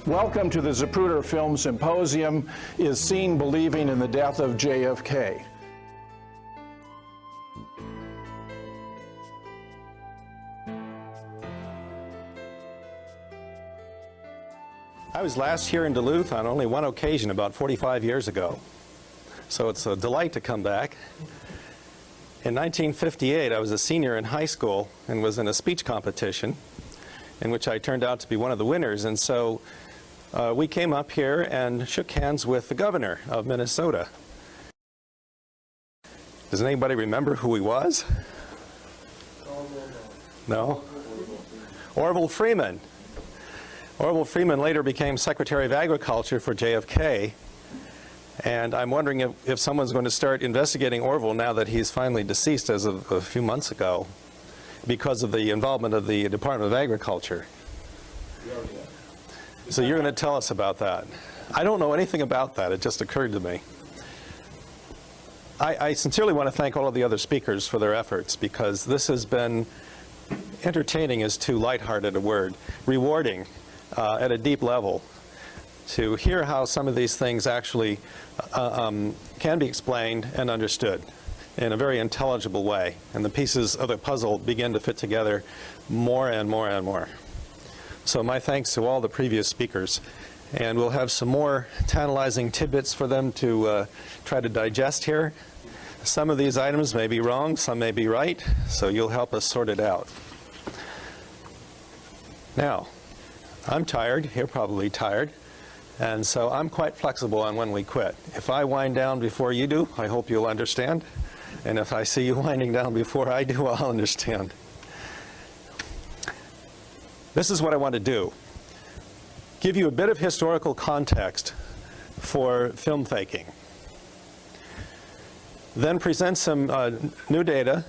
Welcome to the Zapruder Film Symposium, Is Seen Believing in the Death of JFK? I was last here in Duluth on only one occasion about 45 years ago, so it's a delight to come back. In 1958, I was a senior in high school and was in a speech competition in which I turned out to be one of the winners, and so we came up here and shook hands with the governor of Minnesota. Does anybody remember who he was? No? Orville Freeman. Orville Freeman later became Secretary of Agriculture for JFK, and I'm wondering if someone's going to start investigating Orville now that he's finally deceased as of a few months ago because of the involvement of the Department of Agriculture. So you're going to tell us about that. I don't know anything about that. It just occurred to me. I sincerely want to thank all of the other speakers for their efforts, because this has been, entertaining is too lighthearted a word, rewarding at a deep level to hear how some of these things actually can be explained and understood in a very intelligible way, and the pieces of the puzzle begin to fit together more and more and more. So my thanks to all the previous speakers, and we'll have some more tantalizing tidbits for them to try to digest here. Some of these items may be wrong, some may be right, so you'll help us sort it out. Now, I'm tired, you're probably tired, and so I'm quite flexible on when we quit. If I wind down before you do, I hope you'll understand, and if I see you winding down before I do, I'll understand. This is what I want to do. Give you a bit of historical context for film faking. Then present some new data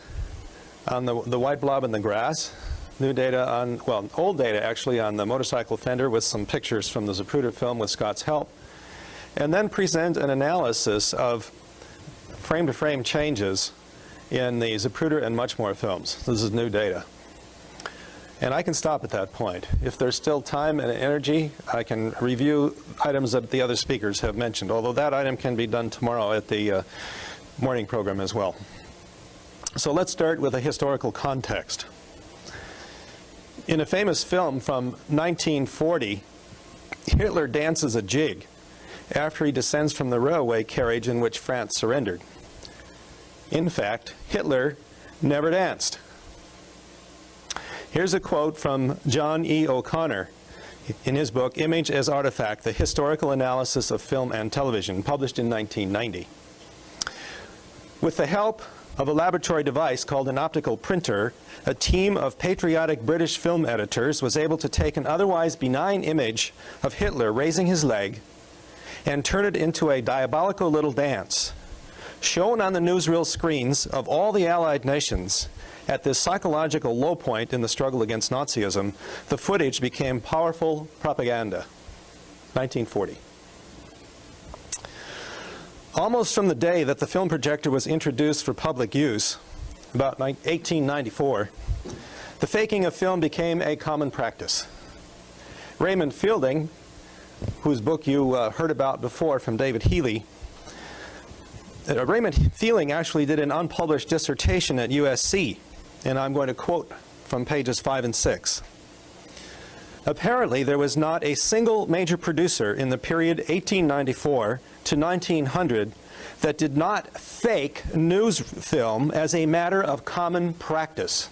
on the white blob in the grass. New data on, well, old data actually on the motorcycle fender with some pictures from the Zapruder film with Scott's help. And then present an analysis of frame-to-frame changes in the Zapruder and much more films. This is new data. And I can stop at that point. If there's still time and energy, I can review items that the other speakers have mentioned, although that item can be done tomorrow at the morning program as well. So let's start with a historical context. In a famous film from 1940, Hitler dances a jig after he descends from the railway carriage in which France surrendered. In fact, Hitler never danced. Here's a quote from John E. O'Connor in his book, Image as Artifact, The Historical Analysis of Film and Television, published in 1990. With the help of a laboratory device called an optical printer, a team of patriotic British film editors was able to take an otherwise benign image of Hitler raising his leg and turn it into a diabolical little dance. Shown on the newsreel screens of all the Allied nations at this psychological low point in the struggle against Nazism, the footage became powerful propaganda. 1940. Almost from the day that the film projector was introduced for public use, about 1894, the faking of film became a common practice. Raymond Fielding, whose book you heard about before from David Healy, Raymond Fielding actually did an unpublished dissertation at USC, and I'm going to quote from pages 5 and 6. Apparently, there was not a single major producer in the period 1894 to 1900 that did not fake news film as a matter of common practice.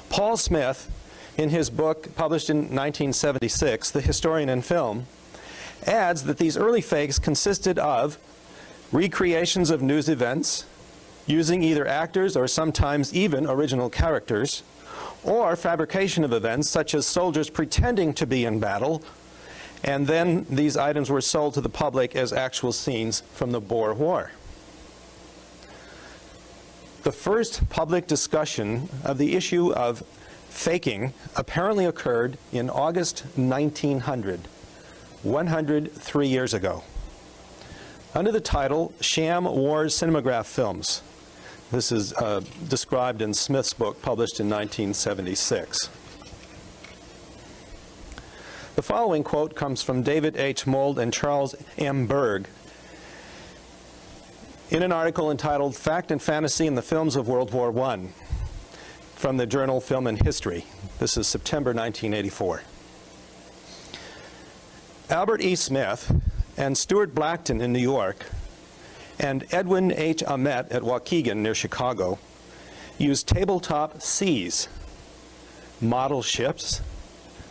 Paul Smith, in his book published in 1976, The Historian in Film, adds that these early fakes consisted of recreations of news events, using either actors or sometimes even original characters, or fabrication of events such as soldiers pretending to be in battle, and then these items were sold to the public as actual scenes from the Boer War. The first public discussion of the issue of faking apparently occurred in August 1900, 103 years ago, under the title Sham War Cinematograph Films. This is described in Smith's book published in 1976. The The following quote comes from David H. Mould and Charles M. Berg in an article entitled Fact and Fantasy in the Films of World War I from the journal Film and History. This is September 1984. Albert E. Smith and Stuart Blackton in New York and Edwin H. Ahmet at Waukegan near Chicago used tabletop seas, model ships,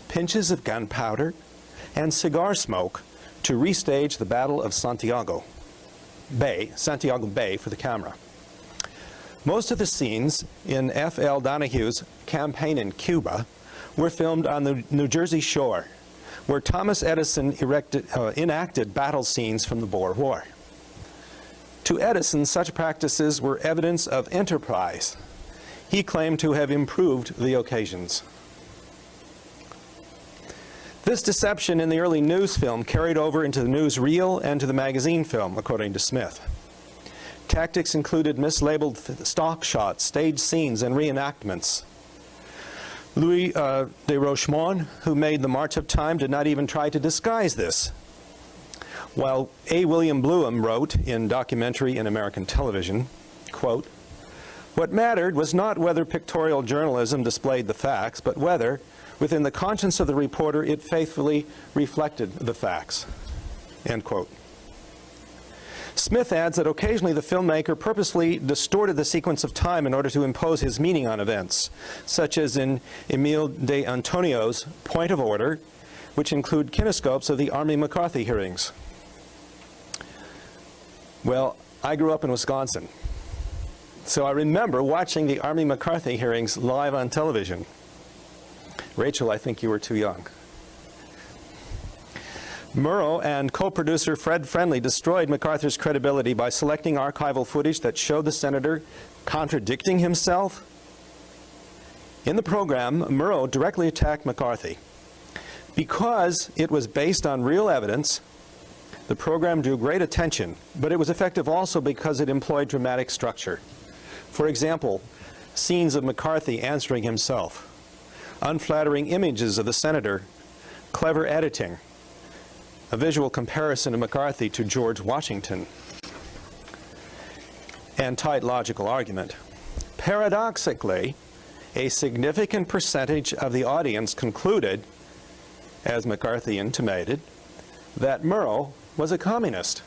pinches of gunpowder, and cigar smoke to restage the Battle of Santiago Bay for the camera. Most of the scenes in F.L. Donohue's Campaign in Cuba were filmed on the New Jersey shore, where Thomas Edison enacted battle scenes from the Boer War. To Edison, such practices were evidence of enterprise. He claimed to have improved the occasions. This deception in the early news film carried over into the newsreel and to the magazine film, according to Smith. Tactics included mislabeled stock shots, stage scenes, and reenactments. Louis de Rochemont, who made The March of Time, did not even try to disguise this. While A. William Bluhm wrote in Documentary in American Television, quote, "What mattered was not whether pictorial journalism displayed the facts, but whether, within the conscience of the reporter, it faithfully reflected the facts," end quote. Smith adds that occasionally the filmmaker purposely distorted the sequence of time in order to impose his meaning on events, such as in Emile de Antonio's Point of Order, which include kinescopes of the Army McCarthy hearings. Well, I grew up in Wisconsin, so I remember watching the Army McCarthy hearings live on television. Rachel, I think you were too young. Murrow and co-producer Fred Friendly destroyed MacArthur's credibility by selecting archival footage that showed the senator contradicting himself. In the program, Murrow directly attacked McCarthy. Because it was based on real evidence, the program drew great attention, but it was effective also because it employed dramatic structure. For example, scenes of McCarthy answering himself, unflattering images of the senator, clever editing, a visual comparison of McCarthy to George Washington, and tight logical argument. Paradoxically, a significant percentage of the audience concluded, as McCarthy intimated, that Murrow was a communist.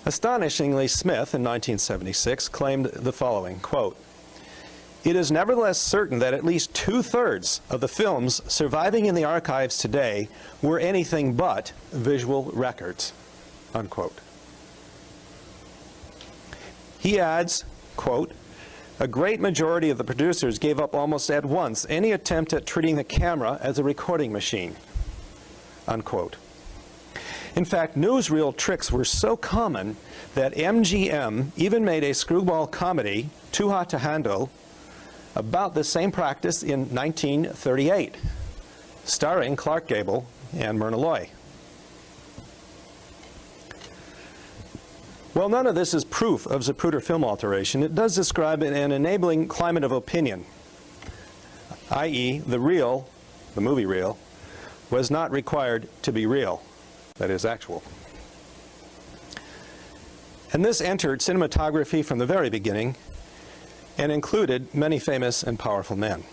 Astonishingly, Smith, in 1976, claimed the following, quote, "It is nevertheless certain that at least 2/3 of the films surviving in the archives today were anything but visual records," unquote. He adds, quote, "A great majority of the producers gave up almost at once any attempt at treating the camera as a recording machine," unquote. In fact, newsreel tricks were so common that MGM even made a screwball comedy, Too Hot to Handle, about the same practice in 1938, starring Clark Gable and Myrna Loy. While none of this is proof of Zapruder film alteration, it does describe an enabling climate of opinion, i.e. the movie reel, was not required to be real, that is, actual. And this entered cinematography from the very beginning and included many famous and powerful men.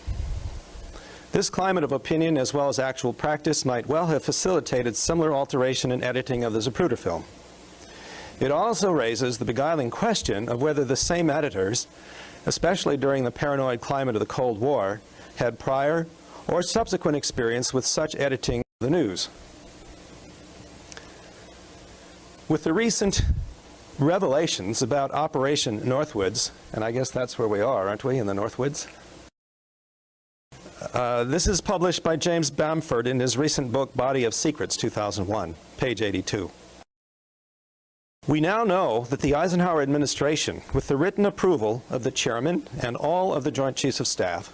This climate of opinion, as well as actual practice, might well have facilitated similar alteration and editing of the Zapruder film. It also raises the beguiling question of whether the same editors, especially during the paranoid climate of the Cold War, had prior or subsequent experience with such editing of the news. With the recent revelations about Operation Northwoods, and I guess that's where we are, aren't we, in the Northwoods? This is published by James Bamford in his recent book, Body of Secrets, 2001, page 82. We now know that the Eisenhower administration, with the written approval of the chairman and all of the Joint Chiefs of Staff,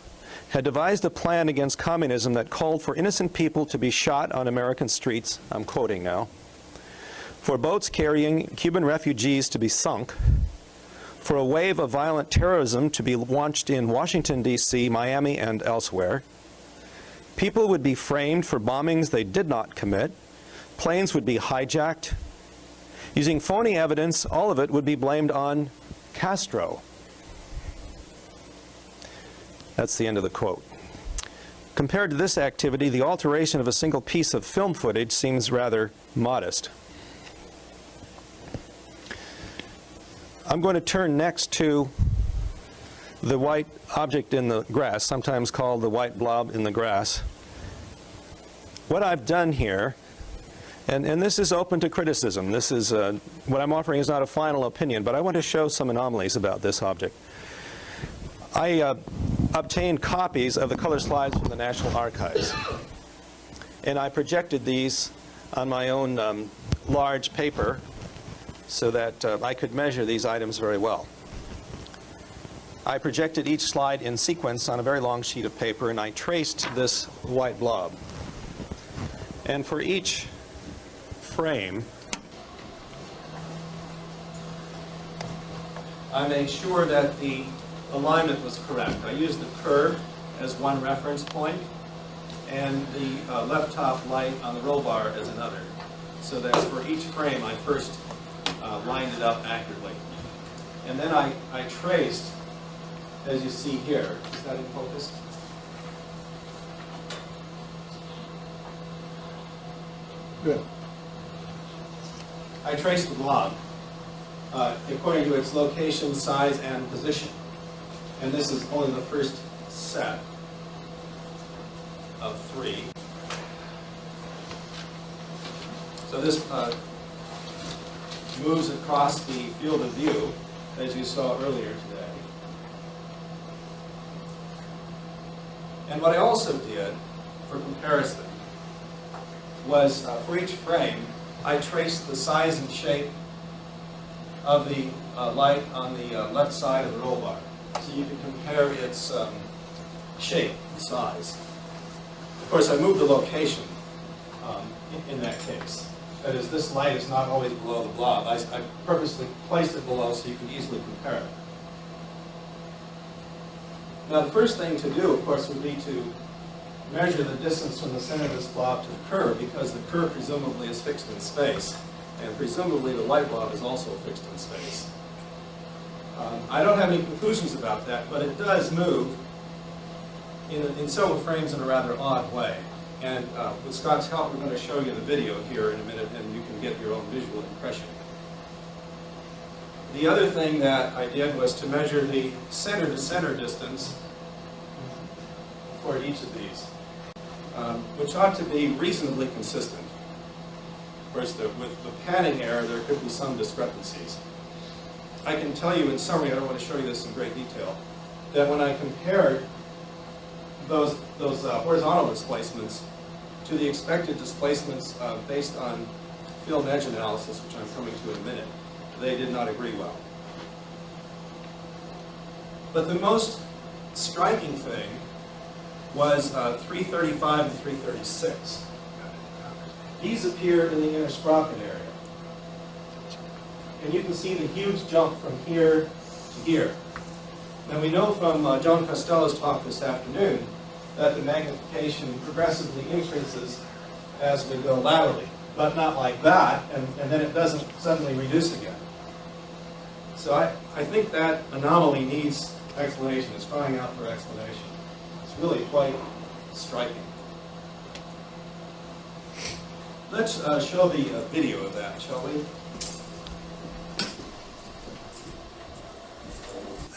had devised a plan against communism that called for innocent people to be shot on American streets, I'm quoting now, for boats carrying Cuban refugees to be sunk, for a wave of violent terrorism to be launched in Washington, D.C., Miami, and elsewhere, People would be framed for bombings they did not commit. Planes would be hijacked. Using phony evidence, all of it would be blamed on Castro. That's the end of the quote. Compared to this activity, the alteration of a single piece of film footage seems rather modest. I'm going to turn next to the white object in the grass, sometimes called the white blob in the grass. What I've done here, and this is open to criticism. This is, what I'm offering is not a final opinion, but I want to show some anomalies about this object. I obtained copies of the color slides from the National Archives, and I projected these on my own large paper so that I could measure these items very well. I projected each slide in sequence on a very long sheet of paper, and I traced this white blob. And for each frame, I made sure that the alignment was correct. I used the curve as one reference point and the left top light on the roll bar as another, so that for each frame I first lined it up accurately. And then I traced, as you see here. Is that in focus? Good. I traced the blob according to its location, size, and position. And this is only the first set of 3. So this moves across the field of view, as you saw earlier today. And what I also did for comparison was for each frame, I traced the size and shape of the light on the left side of the roll bar, so you can compare its shape and size. Of course, I moved the location in that case. That is, this light is not always below the blob. I purposely placed it below so you can easily compare it. Now, the first thing to do, of course, would be to measure the distance from the center of this blob to the curve, because the curve presumably is fixed in space, and presumably the white blob is also fixed in space. I don't have any conclusions about that, but it does move in several frames in a rather odd way. And with Scott's help, we're going to show you the video here in a minute, and you can get your own visual impression. The other thing that I did was to measure the center-to-center distance for each of these, which ought to be reasonably consistent. Of course, with the panning error, there could be some discrepancies. I can tell you in summary, I don't want to show you this in great detail, that when I compared those horizontal displacements to the expected displacements based on film edge analysis, which I'm coming to in a minute, they did not agree well. But the most striking thing was 335 and 336. These appear in the inner sprocket area. And you can see the huge jump from here to here. Now we know from John Costello's talk this afternoon that the magnification progressively increases as we go laterally, but not like that, and then it doesn't suddenly reduce again. So I think that anomaly needs explanation. It's crying out for explanation. It's really quite striking. Let's show the video of that, shall we?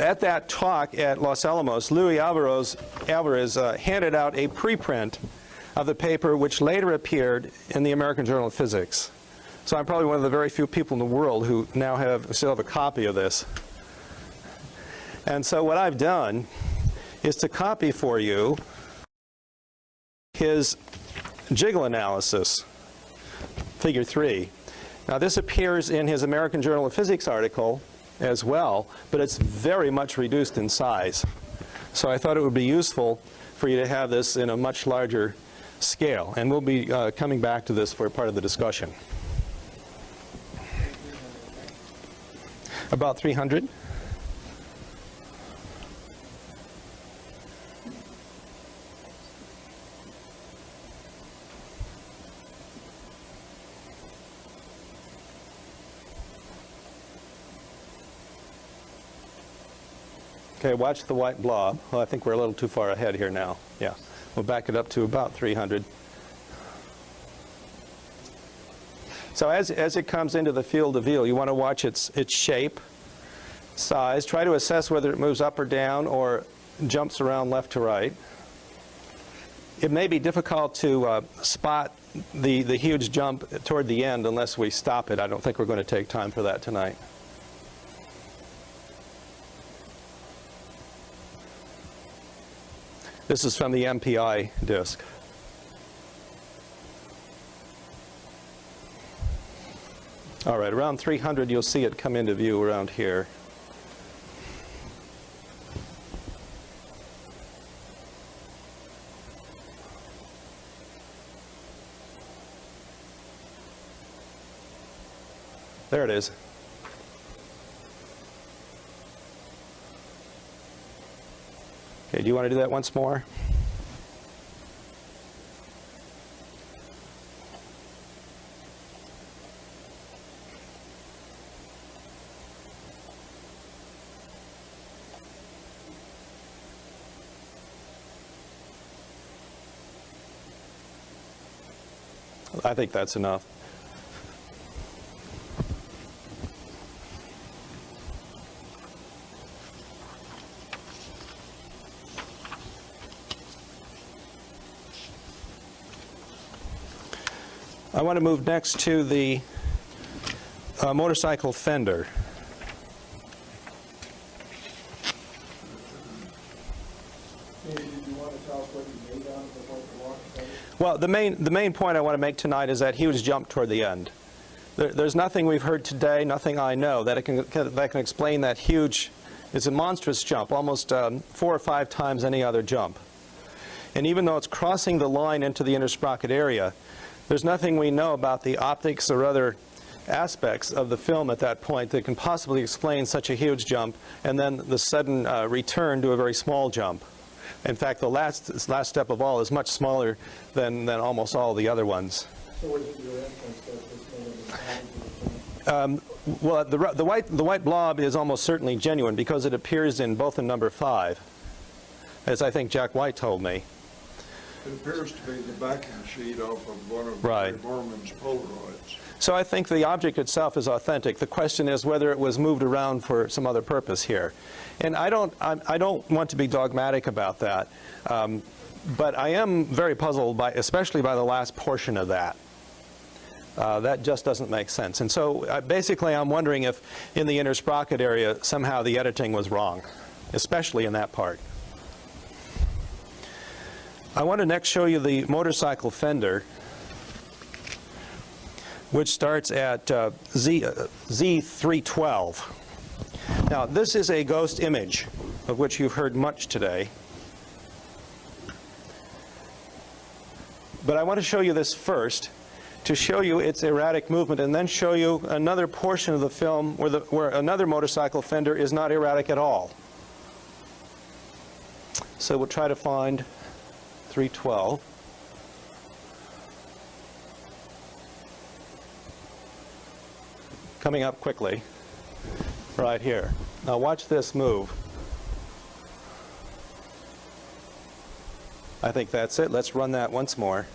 At that talk at Los Alamos, Luis Alvarez handed out a preprint of the paper which later appeared in the American Journal of Physics. So I'm probably one of the very few people in the world who now still have a copy of this. And so what I've done is to copy for you his jiggle analysis, figure 3. Now this appears in his American Journal of Physics article as well, but it's very much reduced in size. So I thought it would be useful for you to have this in a much larger scale. And we'll be coming back to this for part of the discussion. About 300. Okay, watch the white blob. Well, I think we're a little too far ahead here now. Yeah, we'll back it up to about 300. So as it comes into the field of view, you want to watch its shape, size. Try to assess whether it moves up or down or jumps around left to right. It may be difficult to spot the huge jump toward the end unless we stop it. I don't think we're going to take time for that tonight. This is from the MPI disk. All right, around 300 you'll see it come into view around here. There it is. Okay, do you want to do that once more? I think that's enough. I want to move next to the motorcycle fender. Well, the main point I want to make tonight is that huge jump toward the end. There's nothing we've heard today, nothing I know, that can explain that huge. It's a monstrous jump, almost 4 or 5 times any other jump. And even though it's crossing the line into the intersprocket area, there's nothing we know about the optics or other aspects of the film at that point that can possibly explain such a huge jump and then the sudden return to a very small jump. In fact, the last step of all is much smaller than almost all the other ones. So what is your inference that this Well, the white blob is almost certainly genuine because it appears in both in number 5, as I think Jack White told me. It appears to be the backing sheet off of one of Right. Borman's Polaroids. So I think the object itself is authentic. The question is whether it was moved around for some other purpose here. And I don't want to be dogmatic about that, but I am very puzzled especially by the last portion of that. That just doesn't make sense. And so basically I'm wondering if in the intersprocket area somehow the editing was wrong, especially in that part. I want to next show you the motorcycle fender, which starts at Z312. Now, this is a ghost image, of which you've heard much today. But I want to show you this first, to show you its erratic movement, and then show you another portion of the film where another motorcycle fender is not erratic at all. So we'll try to find 312. Coming up quickly, right here. Now watch this move. I think that's it. Let's run that once more.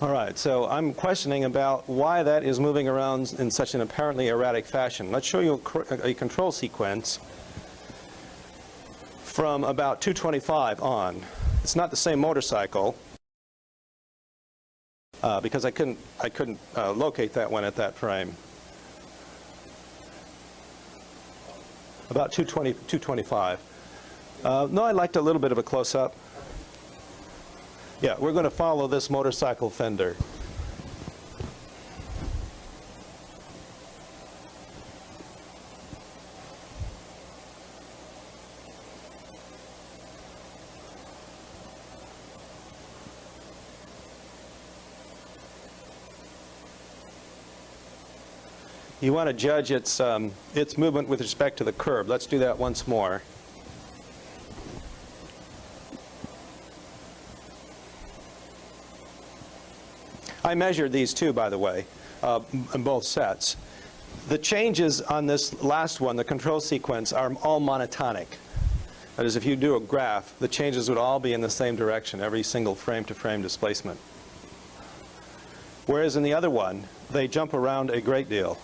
All right, so I'm questioning about why that is moving around in such an apparently erratic fashion. Let's show you a control sequence from about 225 on. It's not the same motorcycle because I couldn't locate that one at that frame. About 225. No, I liked a little bit of a close-up. Yeah, we're going to follow this motorcycle fender. You want to judge its movement with respect to the curb. Let's do that once more. I measured these too, by the way, in both sets. The changes on this last one, the control sequence, are all monotonic. That is, if you do a graph, the changes would all be in the same direction, every single frame-to-frame displacement. Whereas in the other one, they jump around a great deal.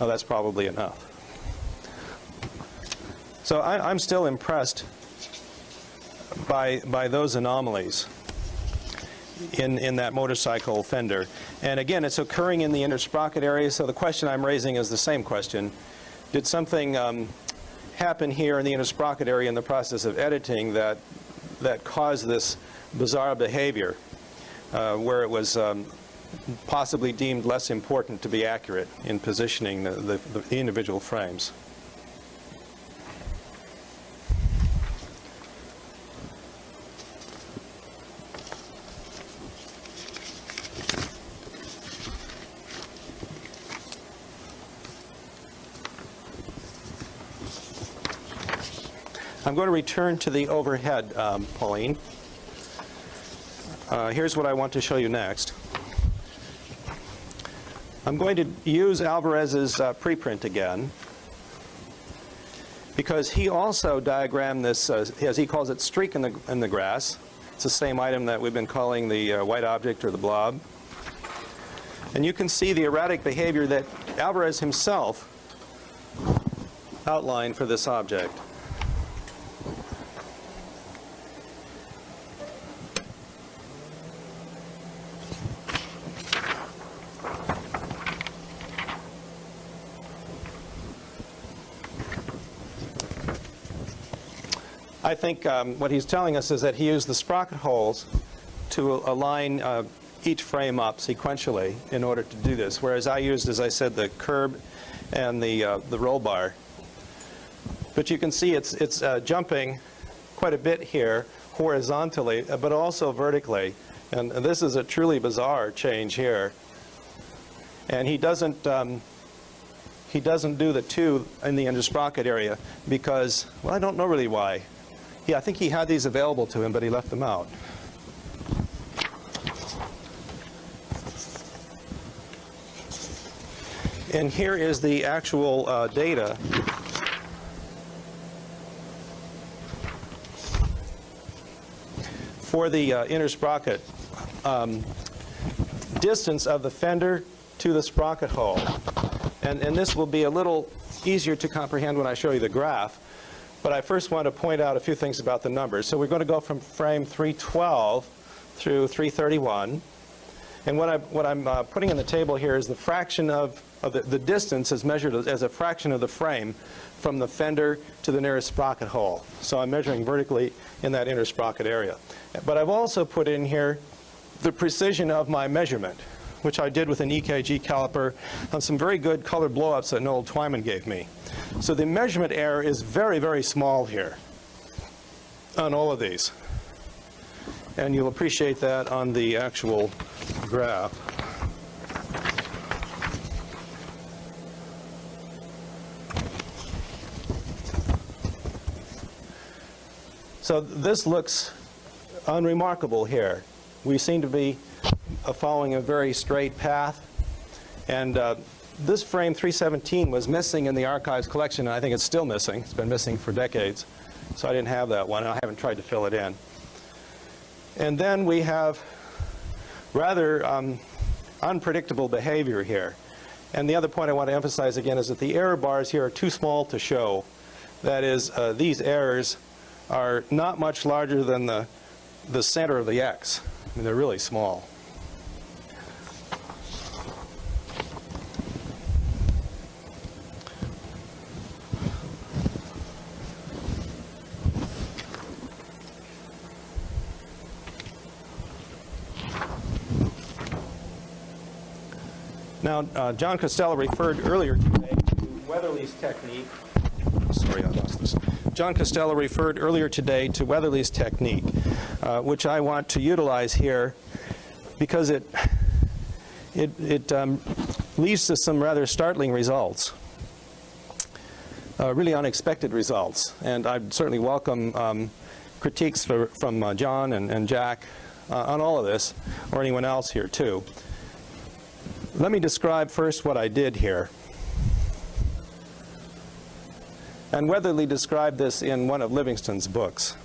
Now, that's probably enough. So I'm still impressed by those anomalies in that motorcycle fender. And again, it's occurring in the intersprocket area, so the question I'm raising is the same question. Did something happen here in the intersprocket area in the process of editing that caused this bizarre behavior where it was possibly deemed less important to be accurate in positioning the individual frames? I'm going to return to the overhead, Pauline. Here's what I want to show you next. I'm going to use Alvarez's preprint again, because he also diagrammed this, as he calls it, streak in the grass. It's the same item that we've been calling the white object or the blob. And you can see the erratic behavior that Alvarez himself outlined for this object. I think what he's telling us is that he used the sprocket holes to align each frame up sequentially in order to do this, whereas I used, as I said, the curb and the roll bar. But you can see it's jumping quite a bit here horizontally, but also vertically. And this is a truly bizarre change here. And he doesn't do the two in the intersprocket area because, well, I don't know really why. Yeah, I think he had these available to him, but he left them out. And here is the actual data for the intersprocket distance of the fender to the sprocket hole. And this will be a little easier to comprehend when I show you the graph. But I first want to point out a few things about the numbers. So we're going to go from frame 312 through 331. And what I'm putting in the table here is the fraction of the distance is measured as a fraction of the frame from the fender to the nearest sprocket hole. So I'm measuring vertically in that inner sprocket area. But I've also put in here the precision of my measurement, which I did with an EKG caliper on some very good color blow-ups that Noel Twyman gave me. So the measurement error is very, very small here on all of these. And you'll appreciate that on the actual graph. So this looks unremarkable here. We seem to be following a very straight path. And this frame 317 was missing in the archives collection, and I think it's still missing. It's been missing for decades. So I didn't have that one, and I haven't tried to fill it in. And then we have rather unpredictable behavior here. And the other point I want to emphasize again is that the error bars here are too small to show. That is, these errors are not much larger than the center of the X. I mean, they're really small. Now, John Costello referred earlier today to Weatherly's technique. Sorry, I lost this. John Costello referred earlier today to Weatherly's technique, which I want to utilize here because it leads to some rather startling results, really unexpected results. And I'd certainly welcome critiques from John and Jack on all of this, or anyone else here too. Let me describe first what I did here. And Weatherly described this in one of Livingston's books.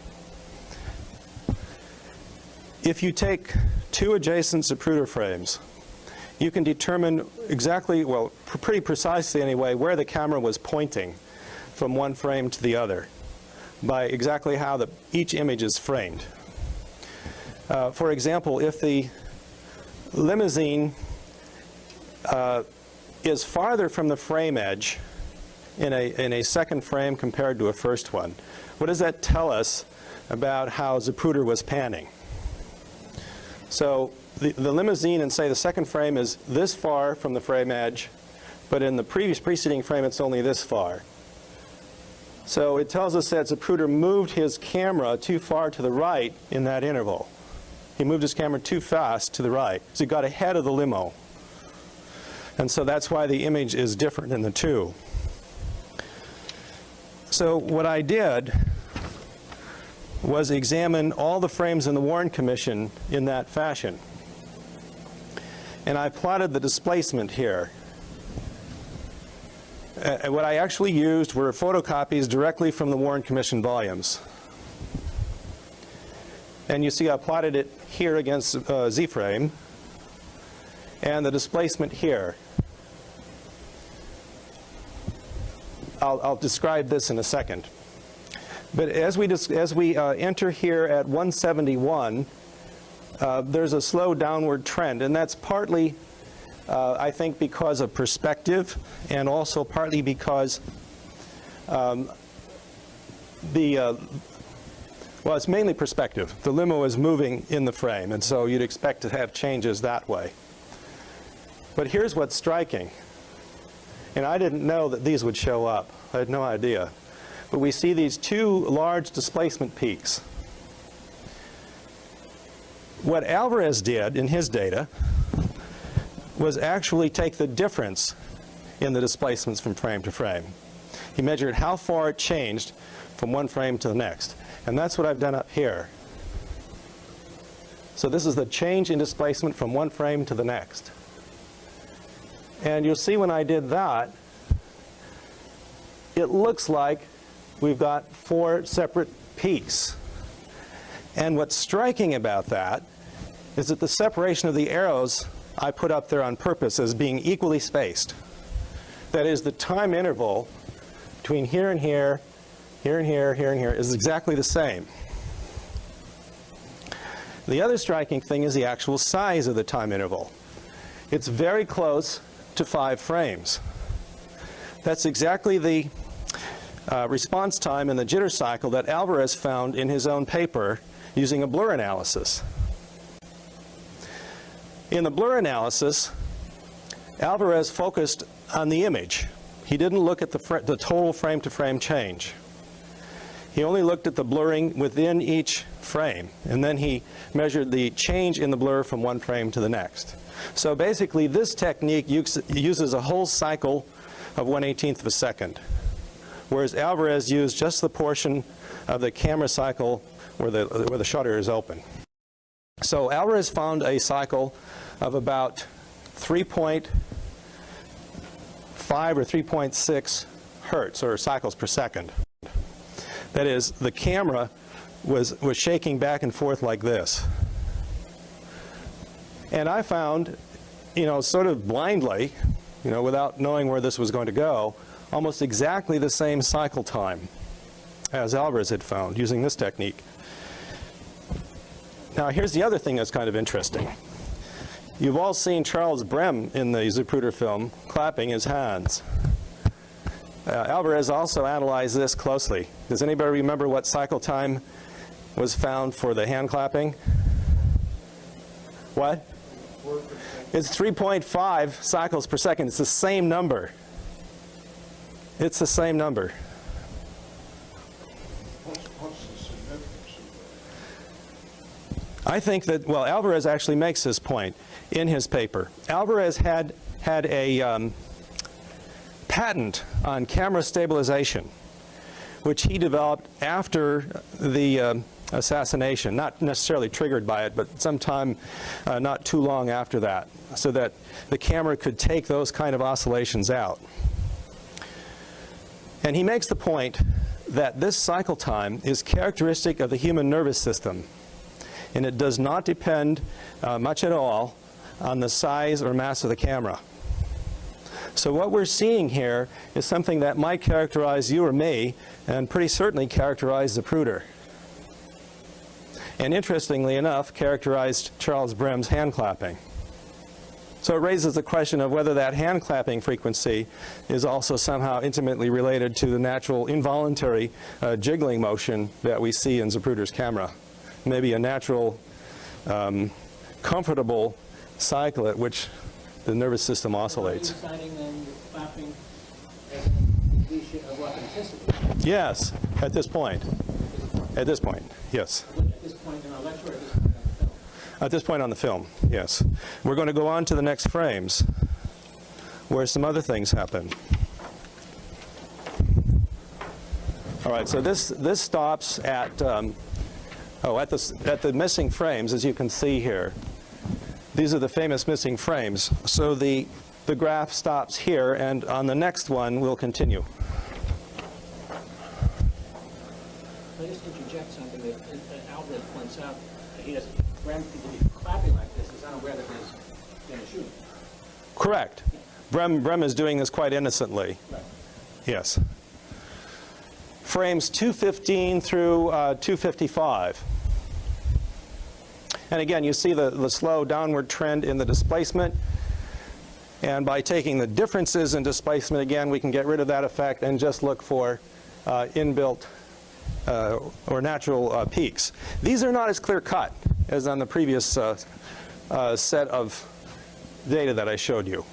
If you take two adjacent Zapruder frames, you can determine exactly, well, pretty precisely anyway, where the camera was pointing from one frame to the other by exactly how each image is framed. For example, if the limousine is farther from the frame edge in a second frame compared to a first one, what does that tell us about how Zapruder was panning? So the limousine in, say, the second frame is this far from the frame edge, but in the preceding frame it's only this far. So it tells us that Zapruder moved his camera too far to the right in that interval. He moved his camera too fast to the right, so he got ahead of the limo. And so that's why the image is different in the two. So what I did was examine all the frames in the Warren Commission in that fashion. And I plotted the displacement here. What I actually used were photocopies directly from the Warren Commission volumes. And you see I plotted it here against Z-frame, and the displacement here. I'll describe this in a second. But as we enter here at 171, there's a slow downward trend, and that's partly, I think, because of perspective, and also partly because well, it's mainly perspective. The limo is moving in the frame, and so you'd expect to have changes that way. But here's what's striking. And I didn't know that these would show up. I had no idea. But we see these two large displacement peaks. What Alvarez did in his data was actually take the difference in the displacements from frame to frame. He measured how far it changed from one frame to the next. And that's what I've done up here. So this is the change in displacement from one frame to the next. And you'll see when I did that, it looks like we've got 4 separate peaks. And what's striking about that is that the separation of the arrows I put up there on purpose as being equally spaced. That is, the time interval between here and here, here and here, here and here is exactly the same. The other striking thing is the actual size of the time interval. It's very close to 5 frames. That's exactly the response time in the jitter cycle that Alvarez found in his own paper using a blur analysis. In the blur analysis, Alvarez focused on the image. He didn't look at the total frame-to-frame change. He only looked at the blurring within each frame, and then he measured the change in the blur from one frame to the next. So basically, this technique uses a whole cycle of 1/18 of a second, whereas Alvarez used just the portion of the camera cycle where the shutter is open. So Alvarez found a cycle of about 3.5 or 3.6 hertz, or cycles per second. That is, the camera was shaking back and forth like this. And I found, sort of blindly, without knowing where this was going to go, almost exactly the same cycle time as Alvarez had found using this technique. Now, here's the other thing that's kind of interesting. You've all seen Charles Brem in the Zapruder film clapping his hands. Alvarez also analyzed this closely. Does anybody remember what cycle time was found for the hand clapping? What? It's 3.5 cycles per second. It's the same number. It's the same number. What's the significance of I think that, well, Alvarez actually makes this point in his paper. Alvarez had a patent on camera stabilization, which he developed after the assassination, not necessarily triggered by it, but sometime not too long after that, so that the camera could take those kind of oscillations out. And he makes the point that this cycle time is characteristic of the human nervous system, and it does not depend much at all on the size or mass of the camera. So what we're seeing here is something that might characterize you or me, and pretty certainly characterize Zapruder. And interestingly enough, characterized Charles Brem's hand clapping. So it raises the question of whether that hand clapping frequency is also somehow intimately related to the natural involuntary jiggling motion that we see in Zapruder's camera. Maybe a natural, comfortable cycle at which the nervous system oscillates. Are you citing then the clapping as an indicia of authenticity? Yes, at this point. At this point, yes. At this point in our lecture, or at this point on the film? At this point on the film, yes. We're going to go on to the next frames, where some other things happen. All right, so this stops at at the missing frames, as you can see here. These are the famous missing frames. So the graph stops here, and on the next one, we'll continue. I'll just interject something that Alfred points out. That he doesn't, Brem, to be clapping like this, is unaware that he's going to shoot. Correct. Brem is doing this quite innocently. Right. Yes. Frames 215 through 255. And again, you see the slow downward trend in the displacement. And by taking the differences in displacement again, we can get rid of that effect and just look for inbuilt or natural peaks. These are not as clear-cut as on the previous set of data that I showed you.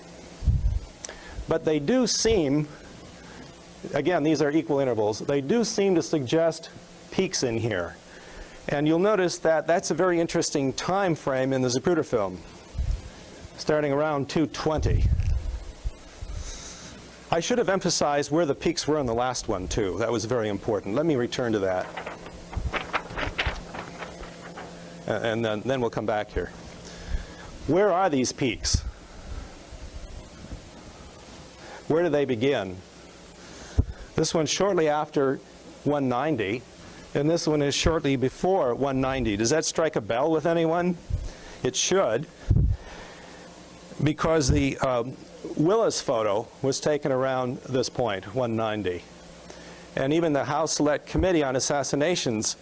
But they do seem, again, these are equal intervals, they do seem to suggest peaks in here. And you'll notice that that's a very interesting time frame in the Zapruder film, starting around 220. I should have emphasized where the peaks were in the last one, too. That was very important. Let me return to that. And then we'll come back here. Where are these peaks? Where do they begin? This one's shortly after 190, and this one is shortly before 190. Does that strike a bell with anyone? It should, because the Willis photo was taken around this point, 190. And even the House Select Committee on Assassinations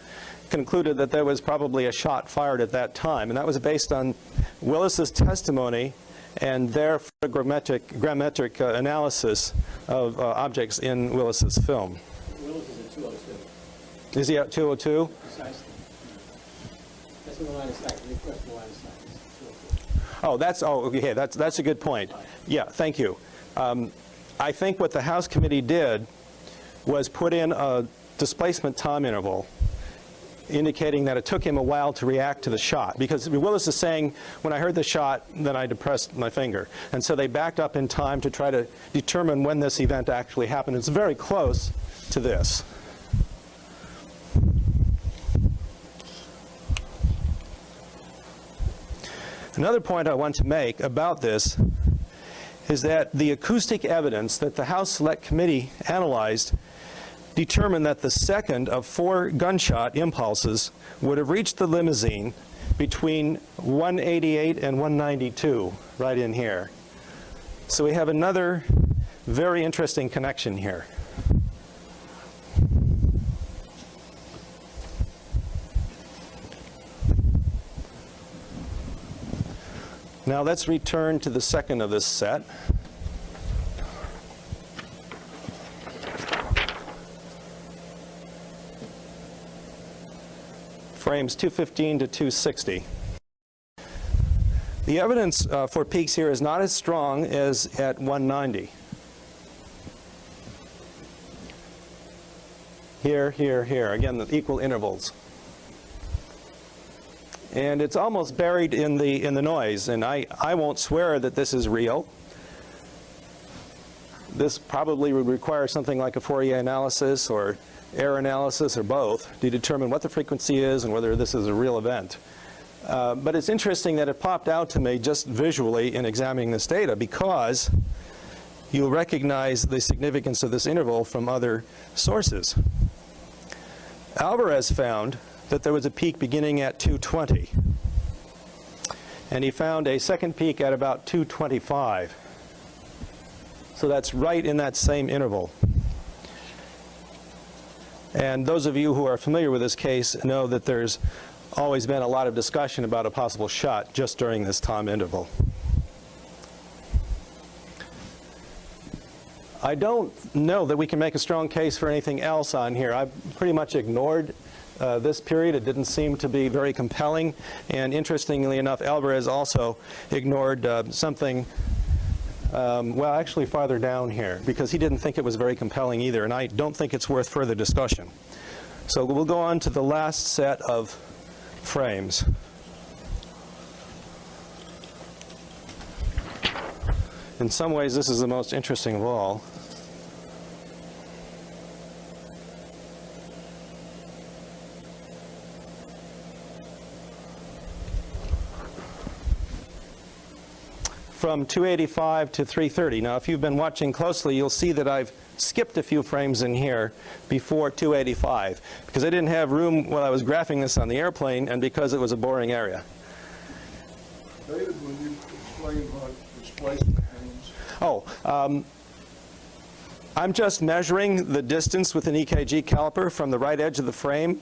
concluded that there was probably a shot fired at that time, and that was based on Willis's testimony and their photogrammetric analysis of objects in Willis's film. Willis is at 202. Is he at 202? Precisely. That's when the line of sight. The request for the line of sight is 202. Oh, okay. That's a good point. Yeah, thank you. I think what the House Committee did was put in a displacement time interval, indicating that it took him a while to react to the shot. Because Willis is saying, when I heard the shot, then I depressed my finger. And so they backed up in time to try to determine when this event actually happened. It's very close to this. Another point I want to make about this is that the acoustic evidence that the House Select Committee analyzed determined that the second of 4 gunshot impulses would have reached the limousine between 188 and 192, right in here. So we have another very interesting connection here. Now let's return to the second of this set. Frames 215 to 260. The evidence for peaks here is not as strong as at 190. Here, here, here. Again, the equal intervals. And it's almost buried in the noise. And I won't swear that this is real. This probably would require something like a Fourier analysis or error analysis, or both, to determine what the frequency is and whether this is a real event. But it's interesting that it popped out to me just visually in examining this data, because you'll recognize the significance of this interval from other sources. Alvarez found that there was a peak beginning at 220, and he found a second peak at about 225. So that's right in that same interval. And those of you who are familiar with this case know that there's always been a lot of discussion about a possible shot just during this time interval. I don't know that we can make a strong case for anything else on here. I've pretty much ignored this period. It didn't seem to be very compelling. And interestingly enough, Alvarez also ignored something, well, actually farther down here, because he didn't think it was very compelling either. And I don't think it's worth further discussion. So we'll go on to the last set of frames. In some ways, this is the most interesting of all. From 285 to 330. Now, if you've been watching closely, you'll see that I've skipped a few frames in here before 285, because I didn't have room while I was graphing this on the airplane, and because it was a boring area. David, when you explain what displacement means. Oh, I'm just measuring the distance with an EKG caliper from the right edge of the frame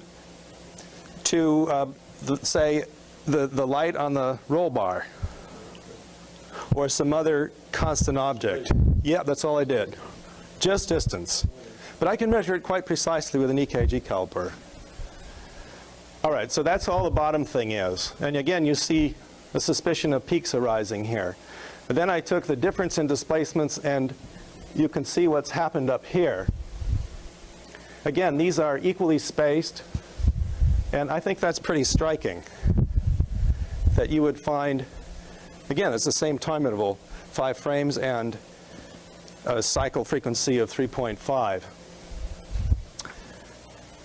to, say, the light on the roll bar, or some other constant object. Yeah, that's all I did. Just distance. But I can measure it quite precisely with an EKG caliper. All right, so that's all the bottom thing is. And again, you see the suspicion of peaks arising here. But then I took the difference in displacements, and you can see what's happened up here. Again, these are equally spaced, and I think that's pretty striking, that you would find, again, it's the same time interval, 5 frames and a cycle frequency of 3.5.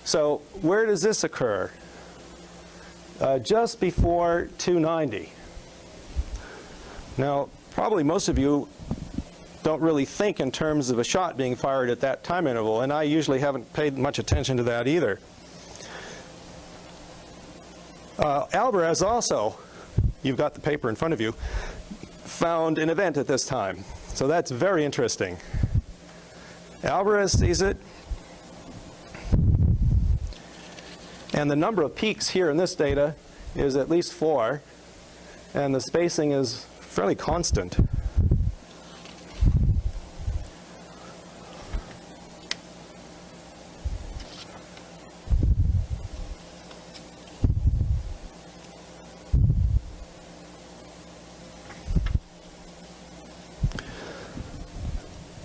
So where does this occur? Just before 290. Now, probably most of you don't really think in terms of a shot being fired at that time interval, and I usually haven't paid much attention to that either. Alvarez also, you've got the paper in front of you, found an event at this time. So that's very interesting. Alvarez sees it, and the number of peaks here in this data is at least 4, and the spacing is fairly constant.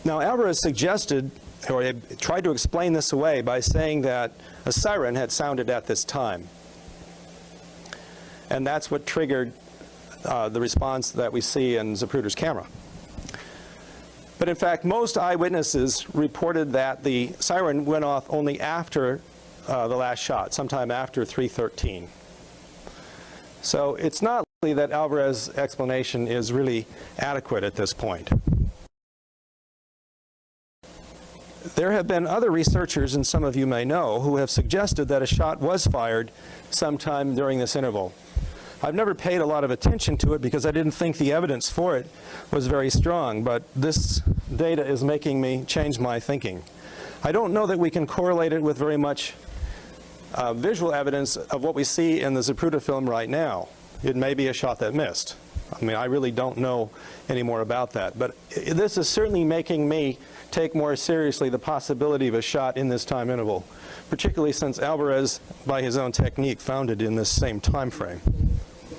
Now, Alvarez suggested, or tried to explain this away by saying that a siren had sounded at this time. And that's what triggered the response that we see in Zapruder's camera. But in fact, most eyewitnesses reported that the siren went off only after the last shot, sometime after 3:13. So it's not likely that Alvarez's explanation is really adequate at this point. There have been other researchers, and some of you may know, who have suggested that a shot was fired sometime during this interval. I've never paid a lot of attention to it because I didn't think the evidence for it was very strong, but this data is making me change my thinking. I don't know that we can correlate it with very much visual evidence of what we see in the Zapruder film right now. It may be a shot that missed. I mean, I really don't know any more about that, but this is certainly making me take more seriously the possibility of a shot in this time interval, particularly since Alvarez, by his own technique, found it in this same time frame.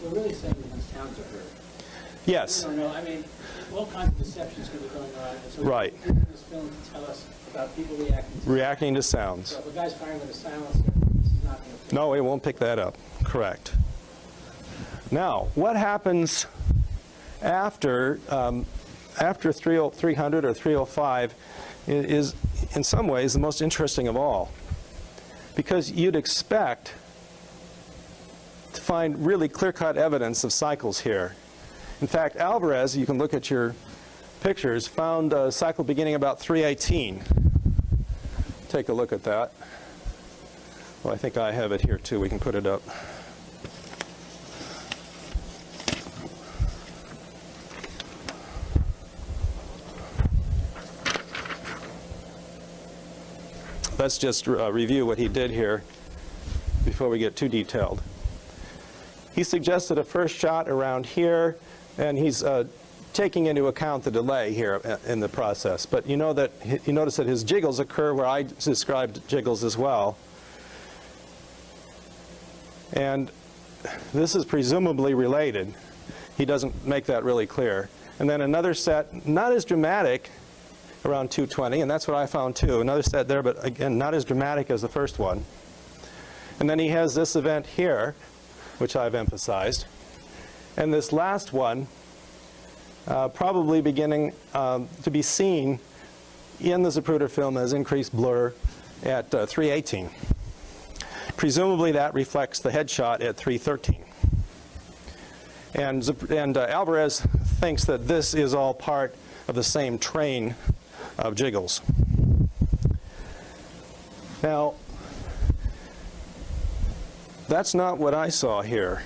We're really saying that these sounds are heard. Yes. We don't know. I mean, all kinds of deceptions could be going on. And so Right. this film to tell us about people reacting to sounds. So if a guy's firing with a silencer, this is not going to. No, it won't pick that up. Correct. Now, what happens after 300 or 305 is in some ways the most interesting of all. because you'd expect to find really clear-cut evidence of cycles here. In fact, Alvarez, you can look at your pictures, found a cycle beginning about 318. Take a look at that. Well, I think I have it here too. We can put it up. Let's just review what he did here before we get too detailed. He suggested a first shot around here, and he's taking into account the delay here in the process. But you notice that his jiggles occur where I described jiggles as well. And this is presumably related. He doesn't make that really clear. And then another set, not as dramatic, around 220, and that's what I found too. Another set there, but again, not as dramatic as the first one. And then he has this event here, which I've emphasized. And this last one, probably beginning to be seen in the Zapruder film as increased blur at 318. Presumably that reflects the headshot at 313. And Alvarez thinks that this is all part of the same train of jiggles. Now, that's not what I saw here.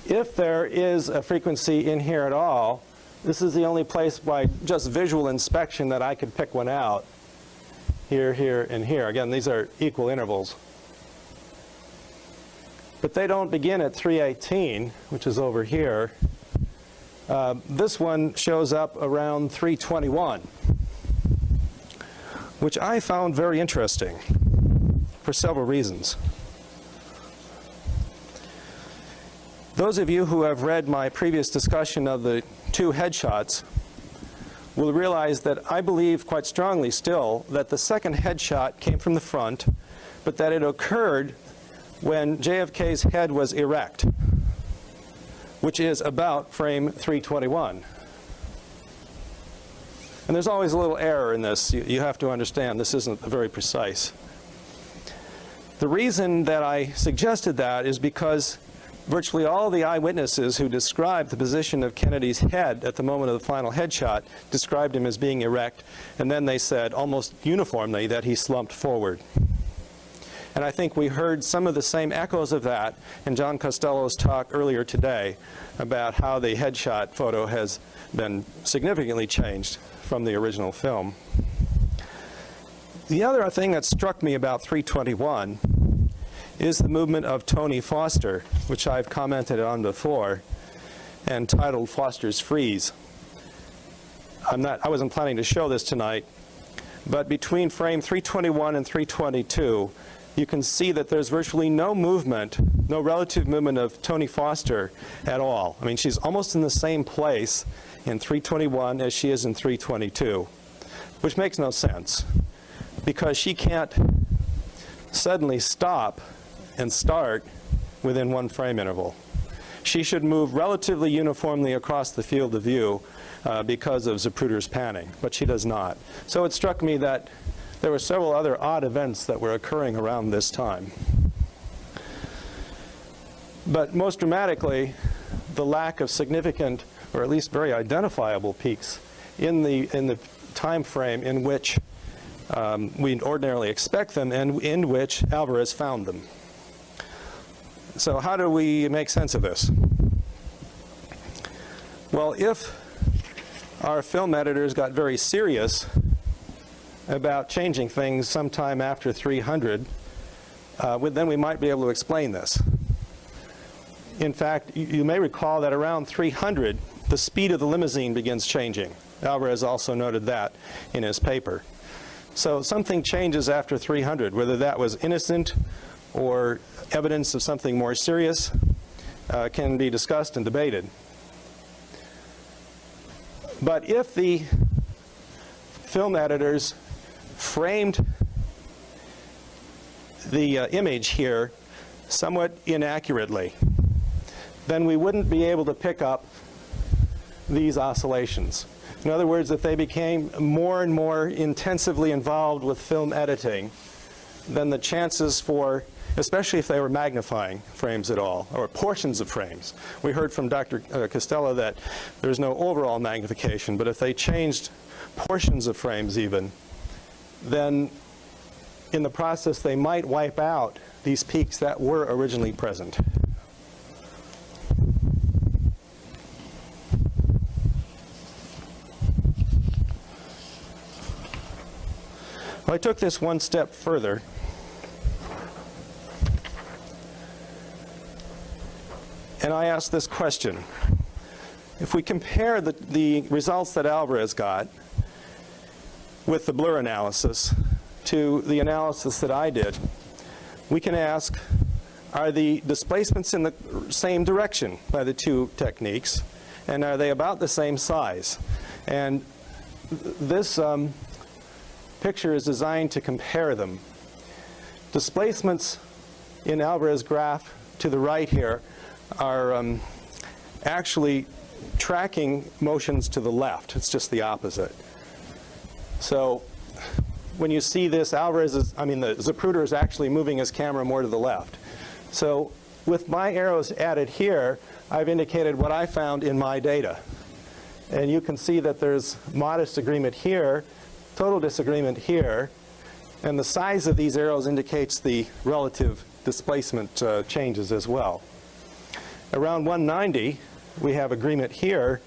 If there is a frequency in here at all, this is the only place by just visual inspection that I could pick one out. Here, here, and here. Again, these are equal intervals. But they don't begin at 318, which is over here. This one shows up around 321, which I found very interesting for several reasons. Those of you who have read my previous discussion of the two headshots will realize that I believe quite strongly still that the second headshot came from the front, but that it occurred when JFK's head was erect, which is about frame 321. And there's always a little error in this. You have to understand this isn't very precise. The reason that I suggested that is because virtually all the eyewitnesses who described the position of Kennedy's head at the moment of the final headshot described him as being erect, and then they said almost uniformly that he slumped forward. And I think we heard some of the same echoes of that in John Costello's talk earlier today about how the headshot photo has been significantly changed from the original film. The other thing that struck me about 321 is the movement of Tony Foster, which I've commented on before and titled Foster's Freeze. I wasn't planning to show this tonight, but between frame 321 and 322, you can see that there's virtually no movement, no relative movement of Tony Foster at all. I mean, she's almost in the same place in 321 as she is in 322, which makes no sense because she can't suddenly stop and start within one frame interval. She should move relatively uniformly across the field of view because of Zapruder's panning, but she does not. So it struck me that there were several other odd events that were occurring around this time. But most dramatically, the lack of significant, or at least very identifiable peaks in the time frame in which we ordinarily expect them and in which Alvarez found them. So how do we make sense of this? Well, if our film editors got very serious about changing things sometime after 300, then we might be able to explain this. In fact, you may recall that around 300, the speed of the limousine begins changing. Alvarez also noted that in his paper. So something changes after 300, whether that was innocent or evidence of something more serious can be discussed and debated. But if the film editors framed the image here somewhat inaccurately, then we wouldn't be able to pick up these oscillations. In other words, if they became more and more intensively involved with film editing, then the chances for, especially if they were magnifying frames at all, or portions of frames. We heard from Dr. Costello that there's no overall magnification, but if they changed portions of frames even, then in the process they might wipe out these peaks that were originally present. Well, I took this one step further. And I asked this question. If we compare the results that Alvarez got with the blur analysis to the analysis that I did, we can ask, are the displacements in the same direction by the two techniques, and are they about the same size? And this picture is designed to compare them. Displacements in Alvarez's graph to the right here are actually tracking motions to the left. It's just the opposite. So when you see this, the Zapruder is actually moving his camera more to the left. So with my arrows added here, I've indicated what I found in my data. And you can see that there's modest agreement here, total disagreement here, and the size of these arrows indicates the relative displacement changes as well. Around 190, we have agreement here,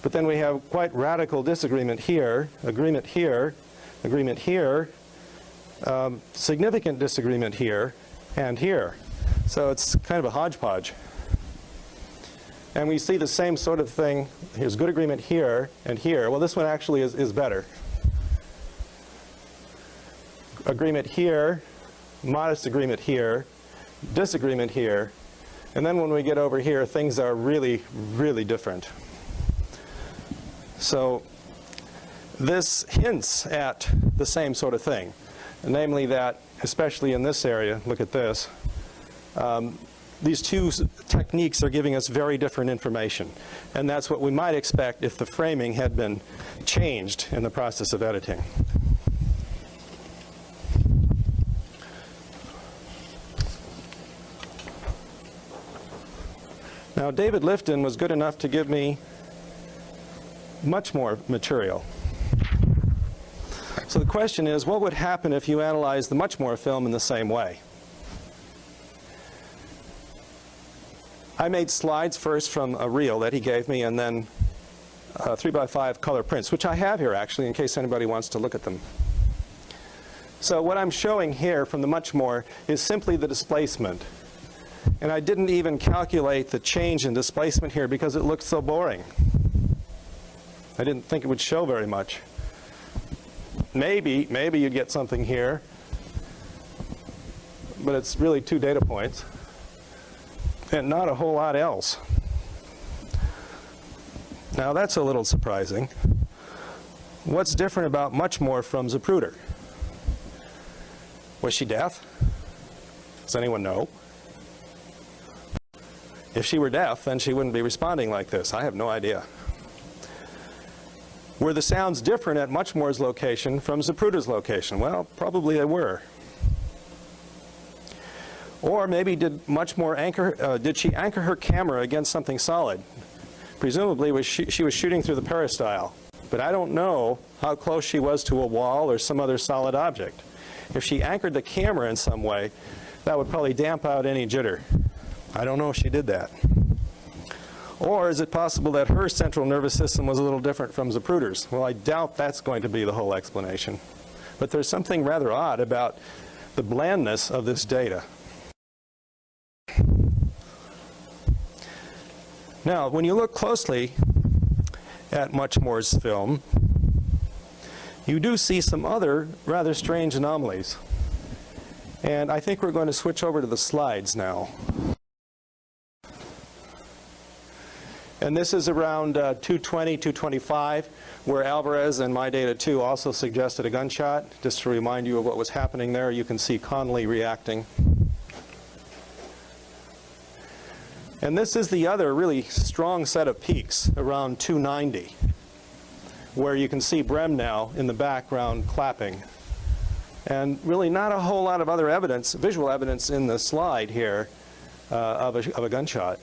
but then we have quite radical disagreement here, agreement here, agreement here, significant disagreement here, and here. So it's kind of a hodgepodge. And we see the same sort of thing. Here's good agreement here and here. Well, this one actually is better. Agreement here, modest agreement here, disagreement here. And then when we get over here, things are really, really different. So this hints at the same sort of thing, namely that, especially in this area, look at this, these two techniques are giving us very different information. And that's what we might expect if the framing had been changed in the process of editing. Now, David Lifton was good enough to give me much more material. So the question is, what would happen if you analyzed the much more film in the same way? I made slides first from a reel that he gave me, and then 3x5 color prints, which I have here actually in case anybody wants to look at them. So what I'm showing here from the much more is simply the displacement. And I didn't even calculate the change in displacement here because it looked so boring. I didn't think it would show very much. Maybe you'd get something here, but it's really 2 data points and not a whole lot else. Now that's a little surprising. What's different about much more from Zapruder? Was she deaf? Does anyone know? If she were deaf, then she wouldn't be responding like this. I have no idea. Were the sounds different at Muchmore's location from Zapruder's location? Well, probably they were. Or maybe did Muchmore did she anchor her camera against something solid? Presumably she was shooting through the peristyle. But I don't know how close she was to a wall or some other solid object. If she anchored the camera in some way, that would probably damp out any jitter. I don't know if she did that. Or is it possible that her central nervous system was a little different from Zapruder's? Well, I doubt that's going to be the whole explanation. But there's something rather odd about the blandness of this data. Now, when you look closely at Muchmore's film, you do see some other rather strange anomalies. And I think we're going to switch over to the slides now. And this is around 220, 225, where Alvarez and my data 2 also suggested a gunshot. Just to remind you of what was happening there, you can see Conley reacting. And this is the other really strong set of peaks around 290, where you can see Brem now in the background clapping. And really not a whole lot of other evidence, visual evidence in the slide here of a gunshot.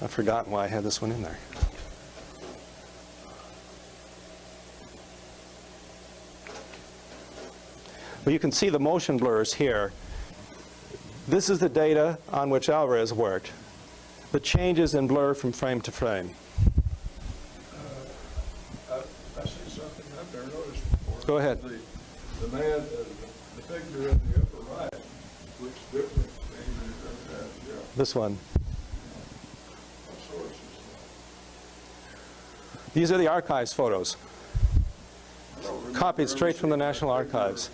I've forgotten why I had this one in there. Well, you can see the motion blurs here. This is the data on which Alvarez worked. The changes in blur from frame to frame. I see something I've never noticed before. Go ahead. The man, the figure in the upper right looks different than yeah. This one. What source is These are the archives photos, that? I don't remember copied straight ever from the seeing National that figure Archives.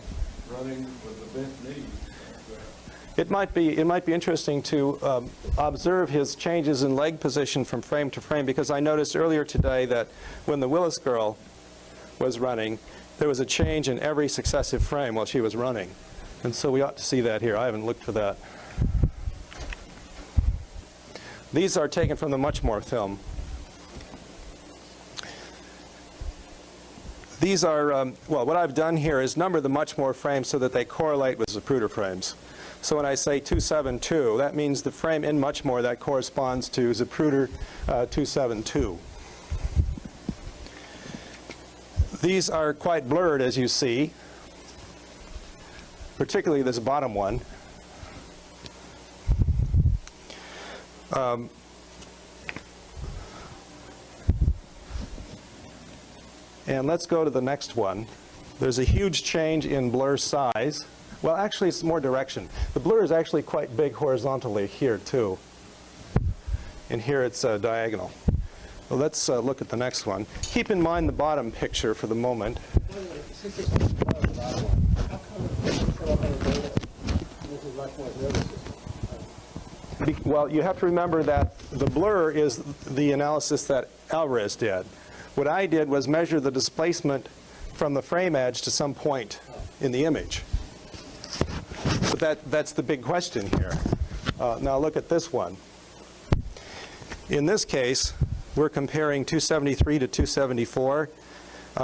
Running with a bent knee like that. It might be interesting to observe his changes in leg position from frame to frame, because I noticed earlier today that when the Willis girl was running, there was a change in every successive frame while she was running. And so we ought to see that here. I haven't looked for that. These are taken from the Muchmore film. These are, well, what I've done here is number the Muchmore frames so that they correlate with Zapruder frames. So when I say 272, that means the frame in Muchmore that corresponds to Zapruder 272. These are quite blurred, as you see, particularly this bottom one. And let's go to the next one. There's a huge change in blur size. Well, actually, it's more direction. The blur is actually quite big horizontally here, too. And here it's diagonal. Well, let's look at the next one. Keep in mind the bottom picture for the moment. Since this is the bottom one, how come it doesn't show up on the data? This is much more noticeable. Well, you have to remember that the blur is the analysis that Alvarez did. What I did was measure the displacement from the frame edge to some point in the image. But that's the big question here. Now look at this one. In this case, we're comparing 273 to 274.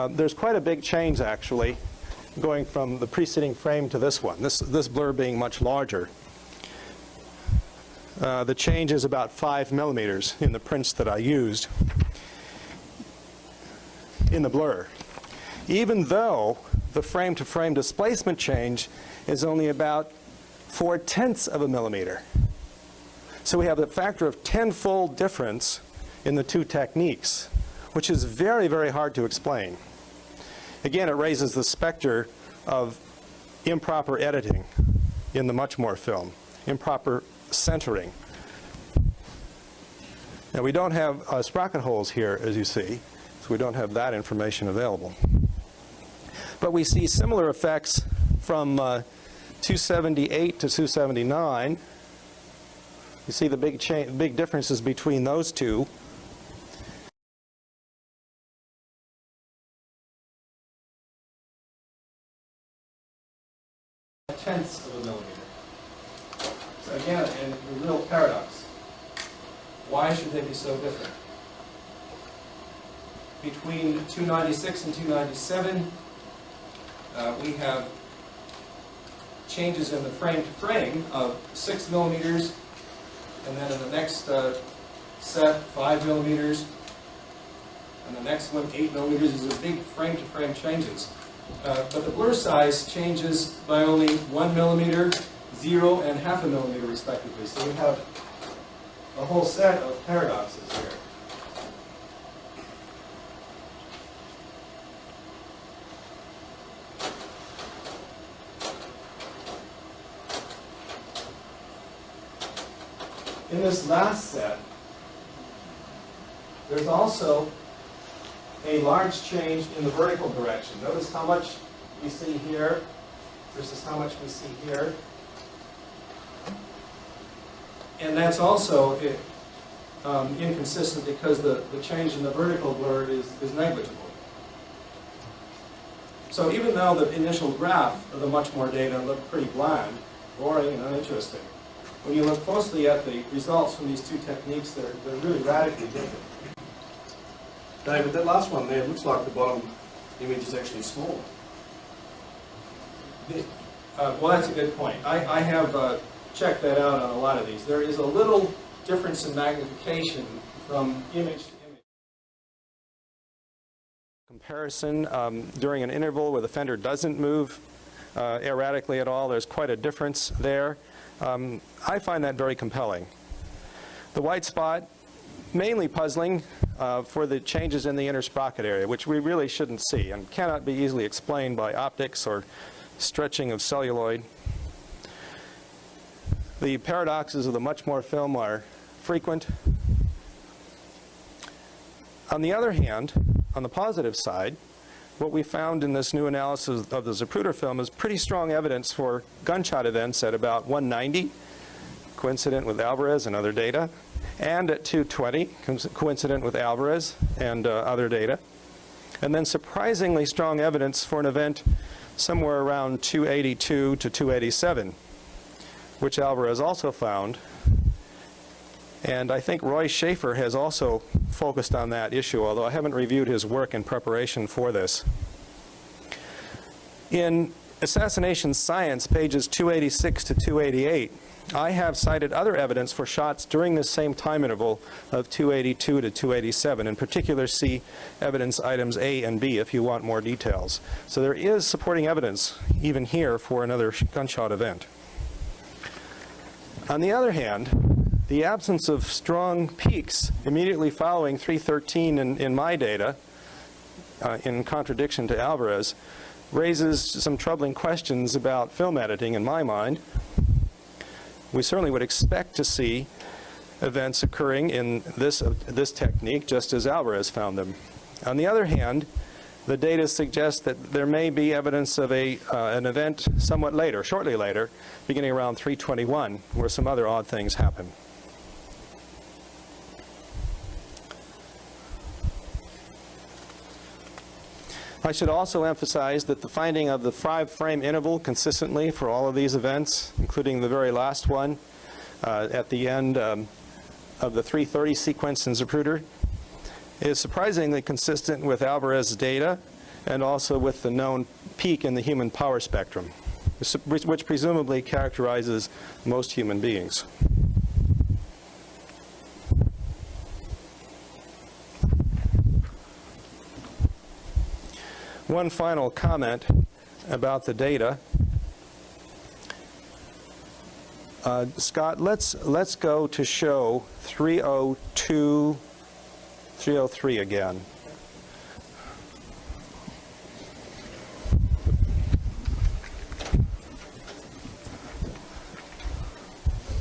There's quite a big change, actually, going from the preceding frame to this one, this blur being much larger. The change is about 5 millimeters in the prints that I used in the blur, even though the frame-to-frame displacement change is only about 0.4 of a millimeter. So we have a factor of 10-fold difference in the two techniques, which is very, very hard to explain. Again, it raises the specter of improper editing in the Muchmore film, improper centering. Now, we don't have sprocket holes here, as you see, so we don't have that information available. But we see similar effects from 278 to 279. You see the big differences between those two. Tenths of a millimeter. So again, a real paradox. Why should they be so different? Between 296 and 297, we have changes in the frame-to-frame of 6 millimeters, and then in the next set, 5 millimeters, and the next one, 8 millimeters. These are big frame-to-frame changes. But the blur size changes by only 1 millimeter, 0, and half a millimeter, respectively. So we have a whole set of paradoxes here. In this last set, there's also a large change in the vertical direction. Notice how much we see here versus how much we see here. And that's also inconsistent because the change in the vertical blur is negligible. So even though the initial graph of the much more data looked pretty bland, boring, and uninteresting, when you look closely at the results from these two techniques, they're really radically different. David, that last one there looks like the bottom image is actually smaller. Well, that's a good point. I have checked that out on a lot of these. There is a little difference in magnification from image to image. Comparison during an interval where the fender doesn't move erratically at all, there's quite a difference there. I find that very compelling. The white spot, mainly puzzling for the changes in the inner sprocket area, which we really shouldn't see and cannot be easily explained by optics or stretching of celluloid. The paradoxes of the much more film are frequent. On the other hand, on the positive side, what we found in this new analysis of the Zapruder film is pretty strong evidence for gunshot events at about 190, coincident with Alvarez and other data, and at 220, coincident with Alvarez and other data. And then surprisingly strong evidence for an event somewhere around 282 to 287, which Alvarez also found. And I think Roy Schaefer has also focused on that issue, although I haven't reviewed his work in preparation for this. In Assassination Science, pages 286 to 288, I have cited other evidence for shots during this same time interval of 282 to 287. In particular, see evidence items A and B if you want more details. So there is supporting evidence, even here, for another gunshot event. On the other hand, the absence of strong peaks immediately following 313 in my data, in contradiction to Alvarez, raises some troubling questions about film editing in my mind. We certainly would expect to see events occurring in this technique, just as Alvarez found them. On the other hand, the data suggests that there may be evidence of an event somewhat later, shortly later, beginning around 321, where some other odd things happen. I should also emphasize that the finding of the 5-frame interval consistently for all of these events, including the very last one at the end of the 330 sequence in Zapruder, is surprisingly consistent with Alvarez's data and also with the known peak in the human power spectrum, which presumably characterizes most human beings. One final comment about the data. Scott, let's go to show 302, 303 again.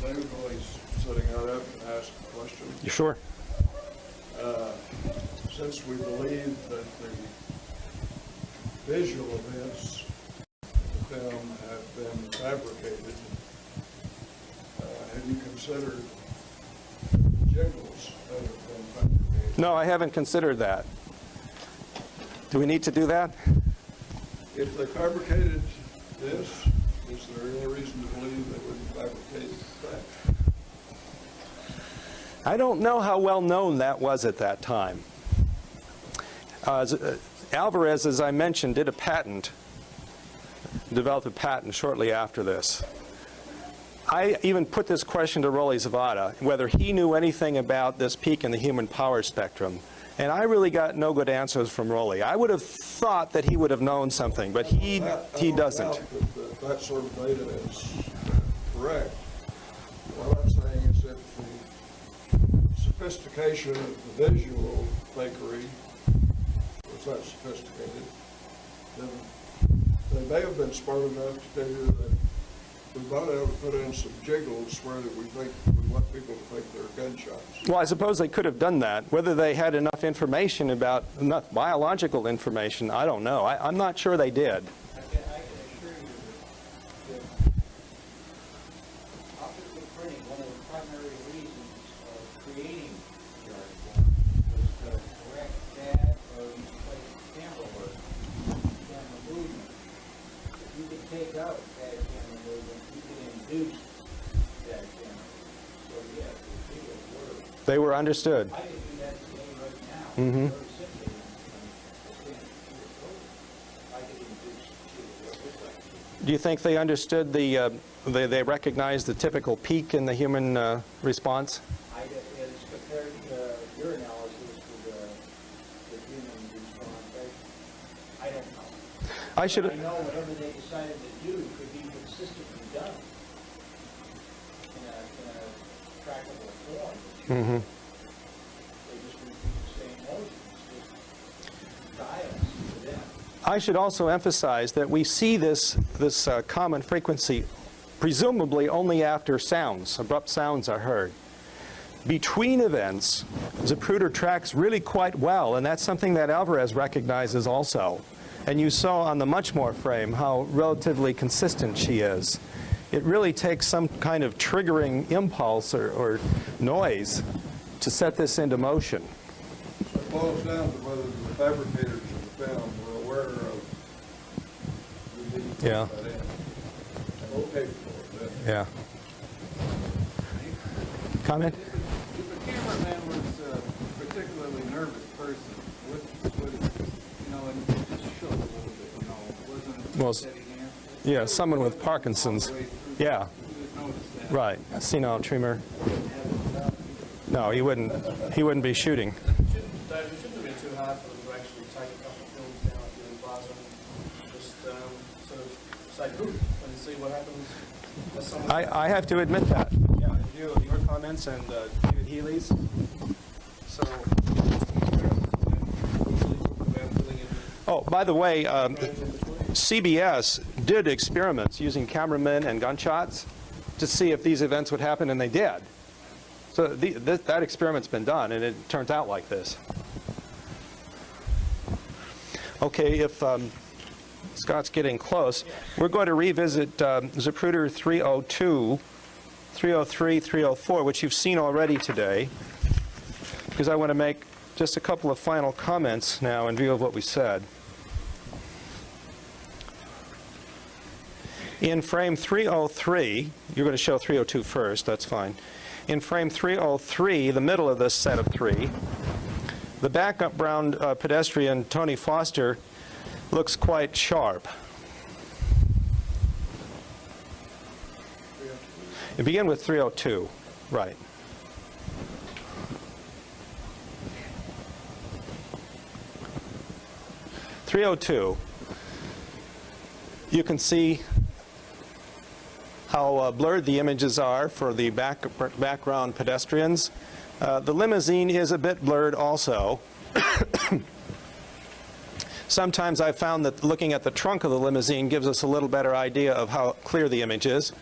David, while he's setting that up, can I ask a question? You sure? Since we believe that the visual events of the film have been fabricated, have you considered the jiggles that have been fabricated? No, I haven't considered that. Do we need to do that? If they fabricated this, is there any reason to believe they wouldn't fabricate that? I don't know how well known that was at that time. Alvarez, as I mentioned, did a patent, developed a patent shortly after this. I even put this question to Rolly Zavada, whether he knew anything about this peak in the human power spectrum. And I really got no good answers from Rolly. I would have thought that he would have known something, but he doesn't. That sort of data is correct. What I'm saying is that the sophistication of the visual fakery was that sophisticated, then they may have been smart enough to figure that we might have to put in some jiggles where that we want people to think they're gunshots. Well, I suppose they could have done that. Whether they had enough information about, enough biological information, I don't know. I'm not sure they did. I can assure you that optical printing, one of the primary reasons of creating They were understood. I can do that today right now. Mm-hmm. Very simply. I can induce to Do you think they understood they recognized the typical peak in the human response? I get is compared your analysis to the human response. I don't know. I should. I know whatever they decided to do could be consistently done in a trackable form. Mm-hmm. They just repeat the same motions, just dials to them. I should also emphasize that we see this common frequency presumably only after sounds, abrupt sounds are heard. Between events, Zapruder tracks really quite well, and that's something that Alvarez recognizes also. And you saw on the Muchmore frame how relatively consistent she is. It really takes some kind of triggering impulse or noise to set this into motion. So it boils down to whether the fabricators of the film were aware of the need to Yeah. put that in. And okay for it. Yeah. Comment? If a cameraman was a particularly nervous person, would it, and it just showed a little bit, wasn't Well, steady hand? Yeah, someone with Parkinson's. All the way through, Yeah, you would notice that. right. Senile tremor. No, he wouldn't be shooting. David, it shouldn't have been too hard for them to actually take a couple of films down at the plaza and just sort of say, "Ooh," and see what happens. As someone- I have to admit that. Yeah, in view of your comments and David Healy's. So, Oh, by the way, in between. CBS did experiments using cameramen and gunshots to see if these events would happen, and they did. So that experiment's been done, and it turns out like this. Okay, if Scott's getting close, we're going to revisit Zapruder 302, 303, 304, which you've seen already today, because I want to make just a couple of final comments now in view of what we said. In frame 303, you're going to show 302 first, that's fine. In frame 303, the middle of this set of three, the background pedestrian, Tony Foster, looks quite sharp. You begin with 302, right. .302, you can see how blurred the images are for the background pedestrians. The limousine is a bit blurred also. Sometimes I've found that looking at the trunk of the limousine gives us a little better idea of how clear the image is.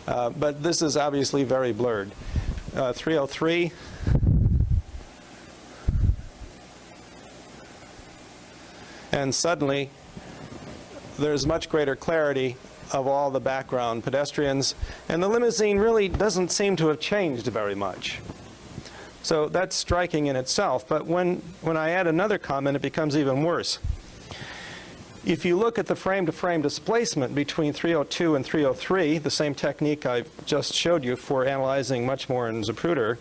But this is obviously very blurred. 303. And suddenly, there's much greater clarity of all the background pedestrians, and the limousine really doesn't seem to have changed very much. So that's striking in itself, but when I add another comment, it becomes even worse. If you look at the frame-to-frame displacement between 302 and 303, the same technique I just showed you for analyzing much more in Zapruder,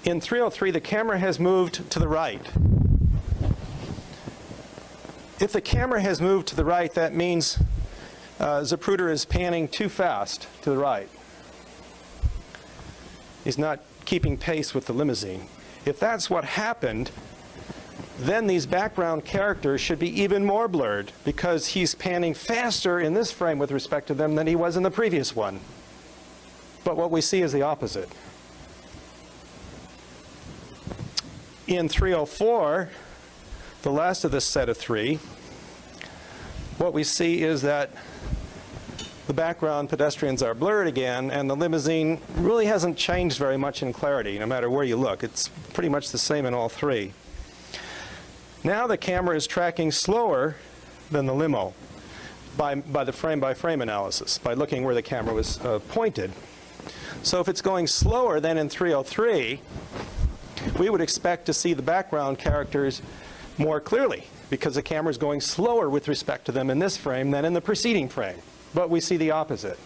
in 303 the camera has moved to the right. If the camera has moved to the right, that means Zapruder is panning too fast to the right. He's not keeping pace with the limousine. If that's what happened, then these background characters should be even more blurred because he's panning faster in this frame with respect to them than he was in the previous one. But what we see is the opposite. In 304, the last of this set of three, what we see is that the background pedestrians are blurred again, and the limousine really hasn't changed very much in clarity, no matter where you look. It's pretty much the same in all three. Now the camera is tracking slower than the limo by the frame-by-frame analysis, by looking where the camera was pointed. So if it's going slower than in 303, we would expect to see the background characters more clearly, because the camera is going slower with respect to them in this frame than in the preceding frame. But we see the opposite.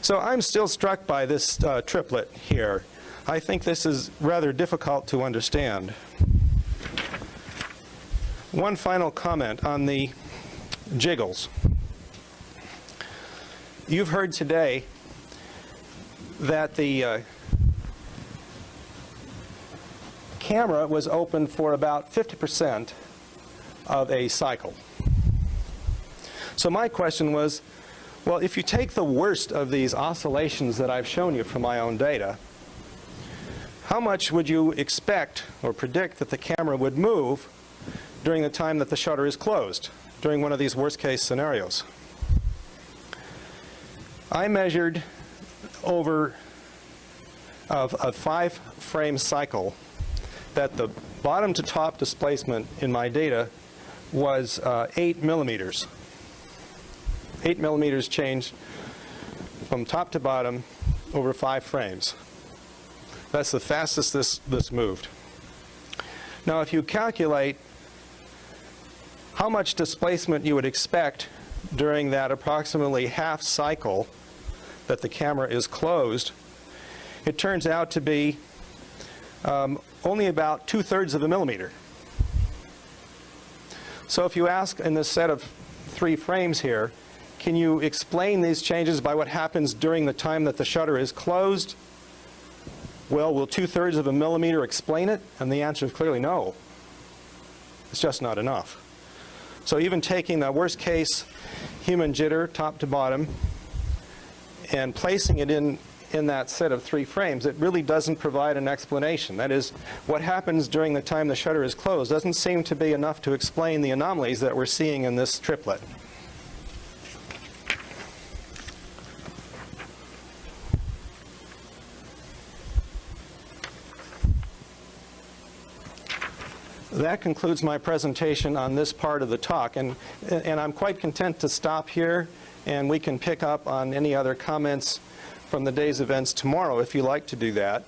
So I'm still struck by this triplet here. I think this is rather difficult to understand. One final comment on the jiggles. You've heard today that the camera was open for about 50% of a cycle. So my question was, well, if you take the worst of these oscillations that I've shown you from my own data, how much would you expect or predict that the camera would move during the time that the shutter is closed, during one of these worst-case scenarios? I measured over a 5-frame cycle that the bottom to top displacement in my data was 8 millimeters. 8 millimeters change from top to bottom over 5 frames. That's the fastest this moved. Now, if you calculate how much displacement you would expect during that approximately half cycle that the camera is closed, it turns out to be only about 2/3 of a millimeter. So if you ask in this set of 3 frames here, can you explain these changes by what happens during the time that the shutter is closed? Well, will 2/3 of a millimeter explain it? And the answer is clearly no. It's just not enough. So even taking the worst case human jitter top to bottom and placing it in that set of 3 frames, it really doesn't provide an explanation. That is, what happens during the time the shutter is closed doesn't seem to be enough to explain the anomalies that we're seeing in this triplet. That concludes my presentation on this part of the talk, and I'm quite content to stop here, and we can pick up on any other comments from the day's events tomorrow if you like to do that,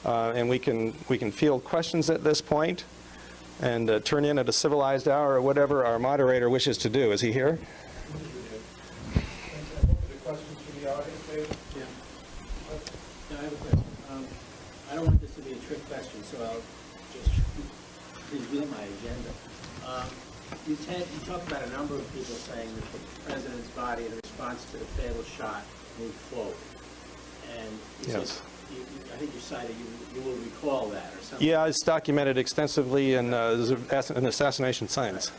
and we can field questions at this point and turn in at a civilized hour or whatever our moderator wishes to do. Is he here? Questions from the audience, David? Yeah. I have a question. I don't want this to be a trick question, so I'll just reveal my agenda. You talk about a number of people saying that the president's body, in response to the fatal shot, moved forward. And you Yes. said, I think you cited you will recall that or something. Yeah, it's documented extensively in assassination science.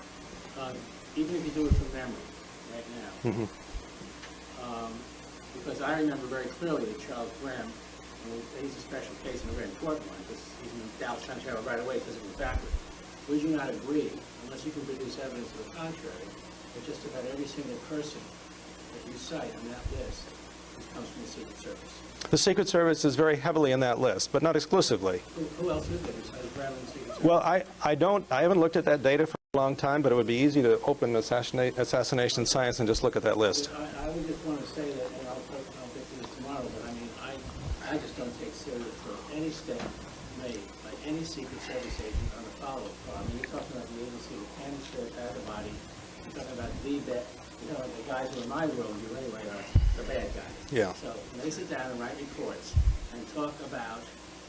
Even if you do it from memory right now. Mm-hmm. Because I remember very clearly that Charles Graham, he's a special case and a very important one, because he's in Dallas County Jail right away because it was backward. Would you not agree, unless you can produce evidence to the contrary, that just about every single person that you cite on that list comes from the Secret Service? The Secret Service is very heavily in that list, but not exclusively. Who else is there besides Graham and the Secret Service? Well, I haven't looked at that data for a long time, but it would be easy to open assassination science and just look at that list. I would just want to say that, and I'll get to this tomorrow, but I mean, I just don't take seriously any step made by any Secret Service agent on a follow-up problem. You're talking about the agency that can strip out the body. You're talking about the guys who are in my worldview anyway are the bad guys. Yeah. So when they sit down and write reports and talk about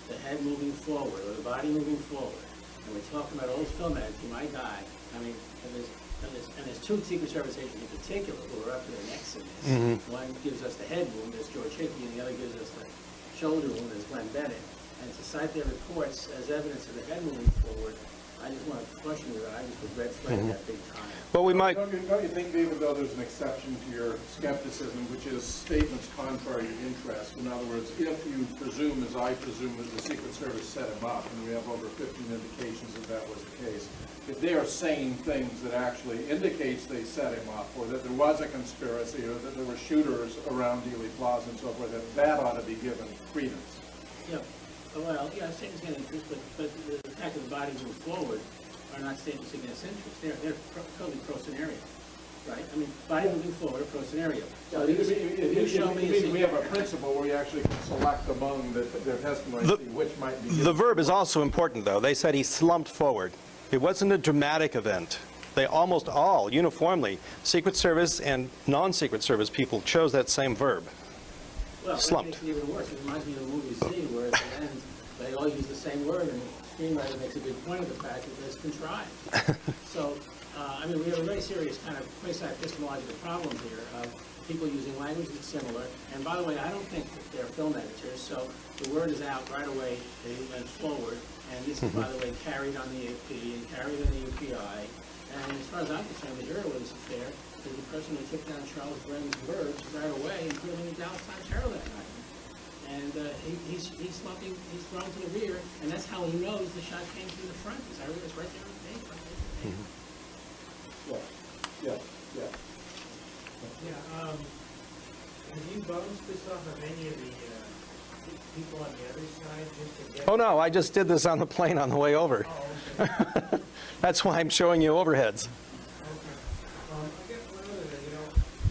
the head moving forward or the body moving forward, and we're talking about old film edits, you might die. I mean, and there's 2 Secret Service agents in particular who are up to their necks in this. Mm-hmm. One gives us the head wound, that's George Hickey, and the other gives us the shoulder wound, that's Glenn Bennett. And to cite their reports as evidence of the head moving forward, I just want to caution you that I just would red flag that big time. But we might. Don't you think, David, though, there's an exception to your skepticism, which is statements contrary to interest? In other words, if you presume, as I presume, that the Secret Service set him up, and we have over 15 indications that that was the case, if they are saying things that actually indicates they set him up, or that there was a conspiracy, or that there were shooters around Dealey Plaza and so forth, that ought to be given credence. Yeah. Well, yeah, statements against interest, but the fact that the body moved forward are not statements against interest. They're totally pro-scenario, right? I mean, body moving forward, pro-scenario. So you show me we have a principle where you actually can select among their testimony, see which might be given. The verb is also important, though. They said he slumped forward. It wasn't a dramatic event. They almost all, uniformly, Secret Service and non-Secret Service people chose that same verb. Well, that slumped. makes it even worse. It reminds me of the movie Z, where at the end, they all use the same word, and the screenwriter makes a big point of the fact that it's contrived. So, I mean, we have a very serious kind of quasi-epistemological problem here of people using language that's similar. And by the way, I don't think that they're film editors, so the word is out right away, they went forward, and this is, by the way, carried on the AP and carried on the UPI. And as far as I'm concerned, the journalist there is the person who took down Charles Brennan's words right away and put them in the Dallas Times Herald that night. And he's slumping, he's thrown to the rear, and that's how he knows the shot came through the front, because I read it's right there on the page, front page of the paper. Yeah. Yeah, have you bounced this off of any of the people on the other side just to get? Oh, no, I just did this on the plane on the way over. Oh, okay. That's why I'm showing you overheads. Okay. I guess one other thing,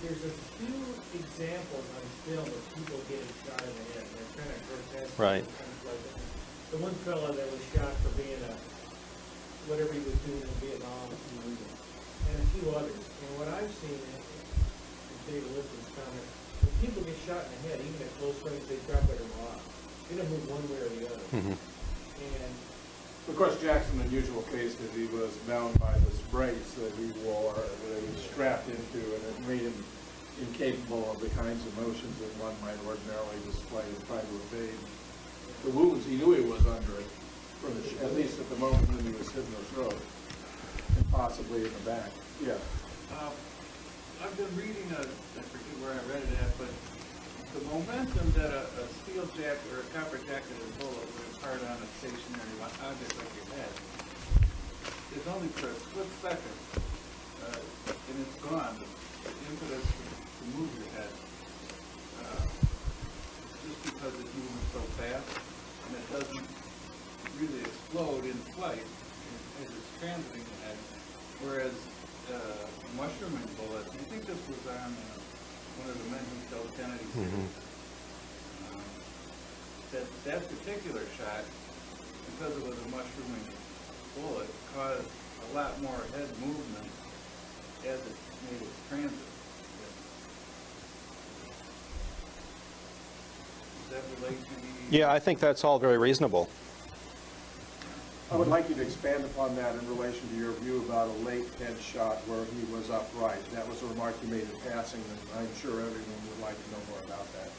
there's a few examples on film of people getting shot in the head. They're kind of grotesque. Right. Kind of like the one fellow that was shot for being whatever he was doing in Vietnam, and a few others. And what I've seen, and David Lipton's comment, when people get shot in the head, even at close range, they drop like a rock. They don't move one way or the other. And Of course, Jackson, an unusual case because he was bound by this brace that he wore, that he was strapped into, and it made him incapable of the kinds of motions that one might ordinarily display and try to evade. The wounds, he knew he was under it, at least at the moment when he was hit in the throat, and possibly in the back. Yeah. I've been reading, I forget where I read it at, but the momentum that a steel jacket or a copper jacketed bullet would impart on a stationary object like your head is only for a split second, and it's gone. The impetus to move your head, just because it's moving so fast, and it doesn't really explode in flight as it's transiting the head, whereas mushrooming bullet, I think this was on one of the men who killed Kennedy series. That particular shot, because it was a mushrooming bullet, caused a lot more head movement as it made its transit. Does that relate to the... Yeah, I think that's all very reasonable. I would like you to expand upon that in relation to your view about a late head shot where he was upright. That was a remark you made in passing, and I'm sure everyone would like to know more about that.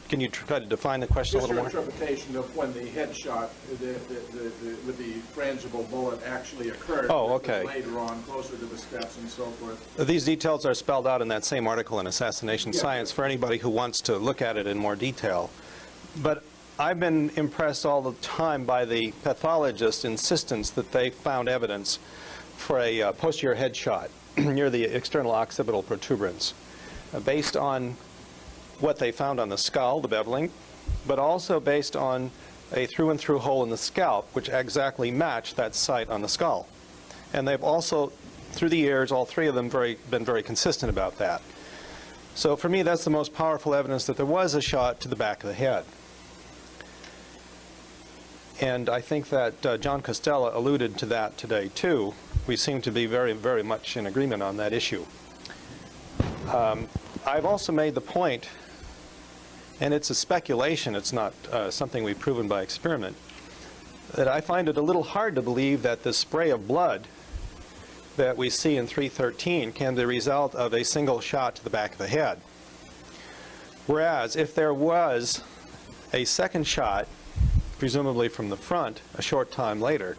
Can you try to define the question a Just little your more? interpretation of when the head shot with the frangible bullet actually occurred. Oh, okay. Later on, closer to the steps and so forth. These details are spelled out in that same article in Assassination Science for anybody who wants to look at it in more detail. But I've been impressed all the time by the pathologist's insistence that they found evidence for a posterior head shot near the external occipital protuberance, based on what they found on the skull, the beveling, but also based on a through-and-through hole in the scalp, which exactly matched that site on the skull. And they've also, through the years, all three of them been very consistent about that. So for me, that's the most powerful evidence that there was a shot to the back of the head. And I think that John Costello alluded to that today, too. We seem to be very, very much in agreement on that issue. I've also made the point, and it's a speculation, it's not something we've proven by experiment, that I find it a little hard to believe that the spray of blood that we see in 313 can be the result of a single shot to the back of the head. Whereas if there was a second shot, presumably from the front, a short time later,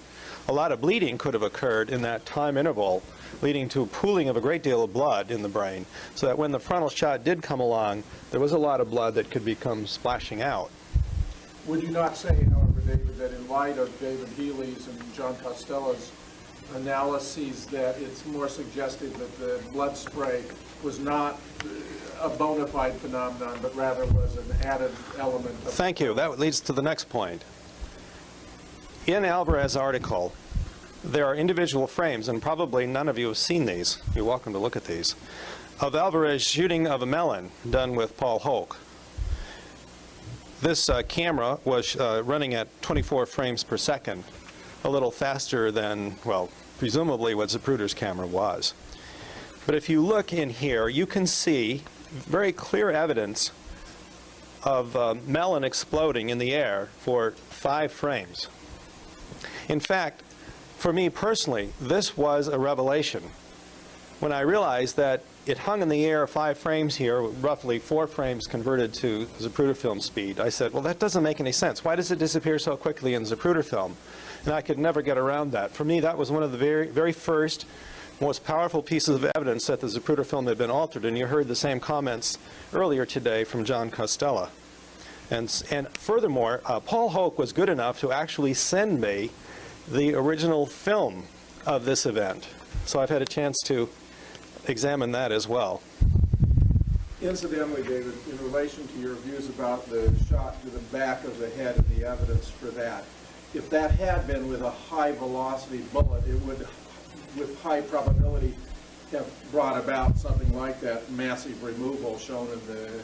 a lot of bleeding could have occurred in that time interval, leading to a pooling of a great deal of blood in the brain, so that when the frontal shot did come along, there was a lot of blood that could become splashing out. Would you not say, however, David, that in light of David Healy's and John Costello's analyses, that it's more suggestive that the blood spray was not a bona fide phenomenon, but rather was an added element of... Thank you. That leads to the next point. In Alvarez's article, there are individual frames, and probably none of you have seen these. You're welcome to look at these, of Alvarez shooting of a melon done with Paul Hoke. This camera was running at 24 frames per second, a little faster than, well, presumably what Zapruder's camera was. But if you look in here, you can see very clear evidence of melon exploding in the air for 5 frames. In fact, for me personally, this was a revelation when I realized that it hung in the air 5 frames here, roughly 4 frames converted to Zapruder film speed. I said, well, that doesn't make any sense. Why does it disappear so quickly in Zapruder film? And I could never get around that. For me, that was one of the very first, most powerful pieces of evidence that the Zapruder film had been altered. And you heard the same comments earlier today from John Costella. And furthermore, Paul Hoke was good enough to actually send me the original film of this event. So I've had a chance to examine that as well. Incidentally, David, in relation to your views about the shot to the back of the head and the evidence for that, if that had been with a high-velocity bullet, it would, with high probability, have brought about something like that massive removal shown in the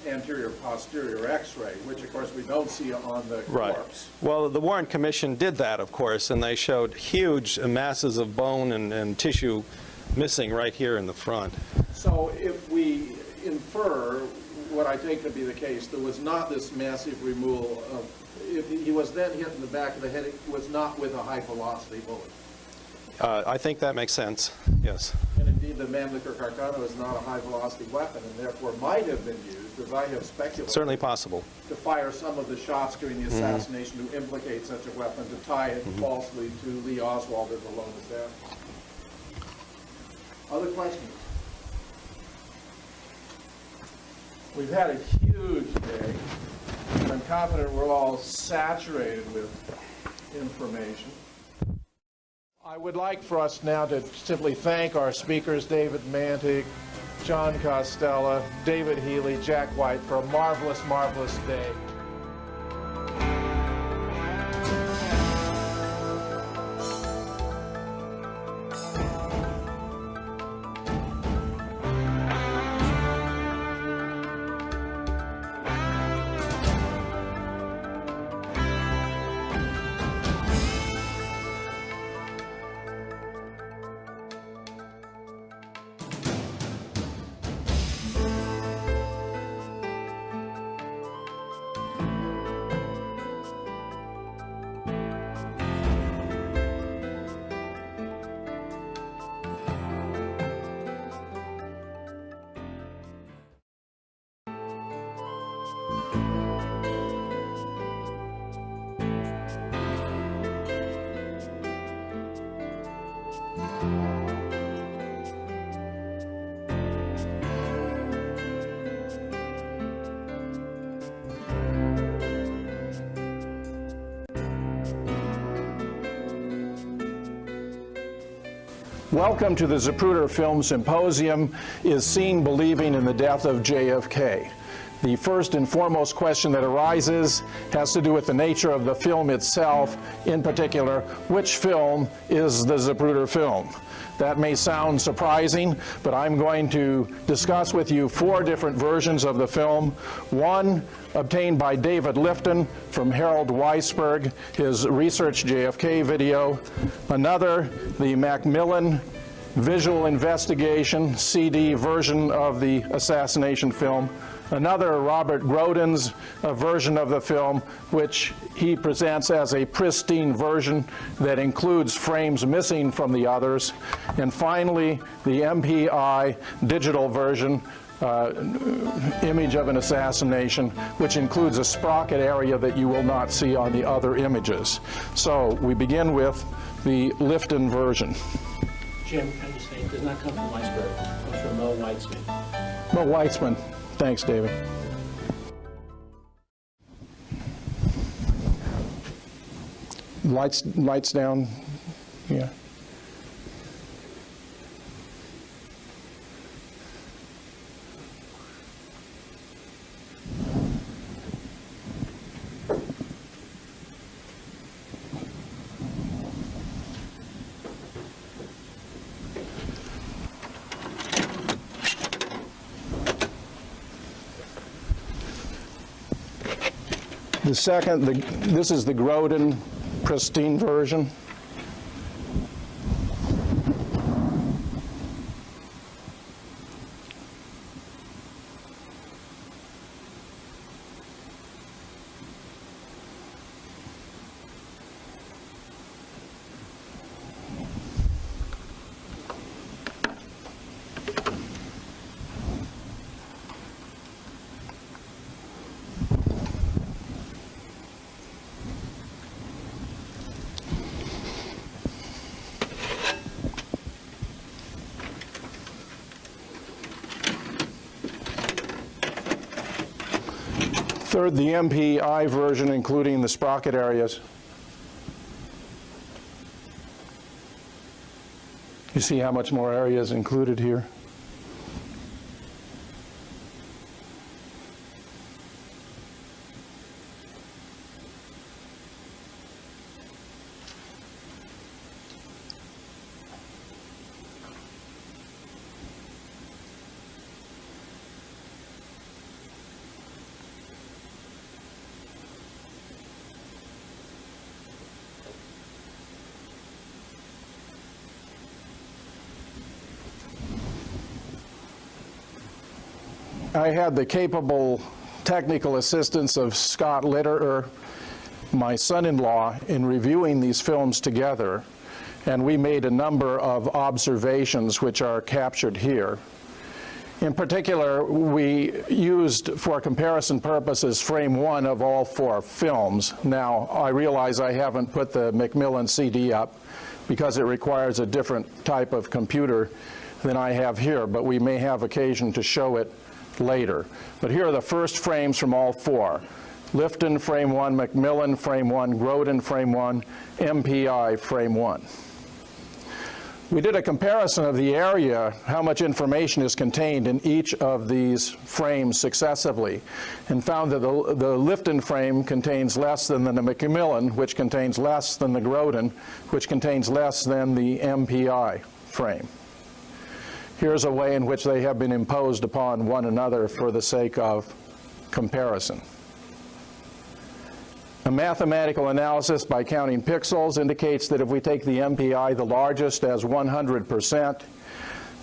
anterior-posterior X-ray, which, of course, we don't see on the corpse. Well, the Warren Commission did that, of course, and they showed huge masses of bone and tissue missing right here in the front. So if we infer what I take to be the case, there was not this massive removal of, if he was then hit in the back of the head, it was not with a high-velocity bullet. I think that makes sense, yes. And indeed, the Mannlicher Carcano is not a high-velocity weapon, and therefore might have been used, as I have speculated, Certainly possible. to fire some of the shots during the assassination to implicate such a weapon, to tie it falsely to Lee Oswald as alone as death. Other questions? We've had a huge day, and I'm confident we're all saturated with information. I would like for us now to simply thank our speakers, David Mantik, John Costella, David Healy, Jack White, for a marvelous, marvelous day. Welcome to the Zapruder Film Symposium, Is Seeing Believing in the Death of JFK? The first and foremost question that arises has to do with the nature of the film itself, in particular, which film is the Zapruder film? That may sound surprising, but I'm going to discuss with you 4 different versions of the film. One obtained by David Lifton from Harold Weisberg, his Research JFK video. Another, the Macmillan Visual Investigation CD version of the assassination film. Another, Robert Grodin's version of the film, which he presents as a pristine version that includes frames missing from the others. And finally, the MPI digital version, image of an assassination, which includes a sprocket area that you will not see on the other images. So we begin with the Lifton version. Jim, can you say it does not come from Weisberg, it comes from Mo Weitzman. Mo Weitzman. Thanks, David. Lights down. Yeah. The second, this is the Grodin pristine version. Third, the MPI version, including the sprocket areas. You see how much more area is included here? I had the capable technical assistance of Scott Litterer, my son-in-law, in reviewing these films together, and we made a number of observations which are captured here. In particular, we used, for comparison purposes, frame 1 of all 4 films. Now, I realize I haven't put the Macmillan CD up because it requires a different type of computer than I have here, but we may have occasion to show it later. But here are the first frames from all 4. Lifton frame 1, Macmillan frame 1, Grodin frame 1, MPI frame 1. We did a comparison of the area, how much information is contained in each of these frames successively, and found that the Lifton frame contains less than the Macmillan, which contains less than the Grodin, which contains less than the MPI frame. Here's a way in which they have been imposed upon one another for the sake of comparison. A mathematical analysis by counting pixels indicates that if we take the MPI, the largest, as 100%,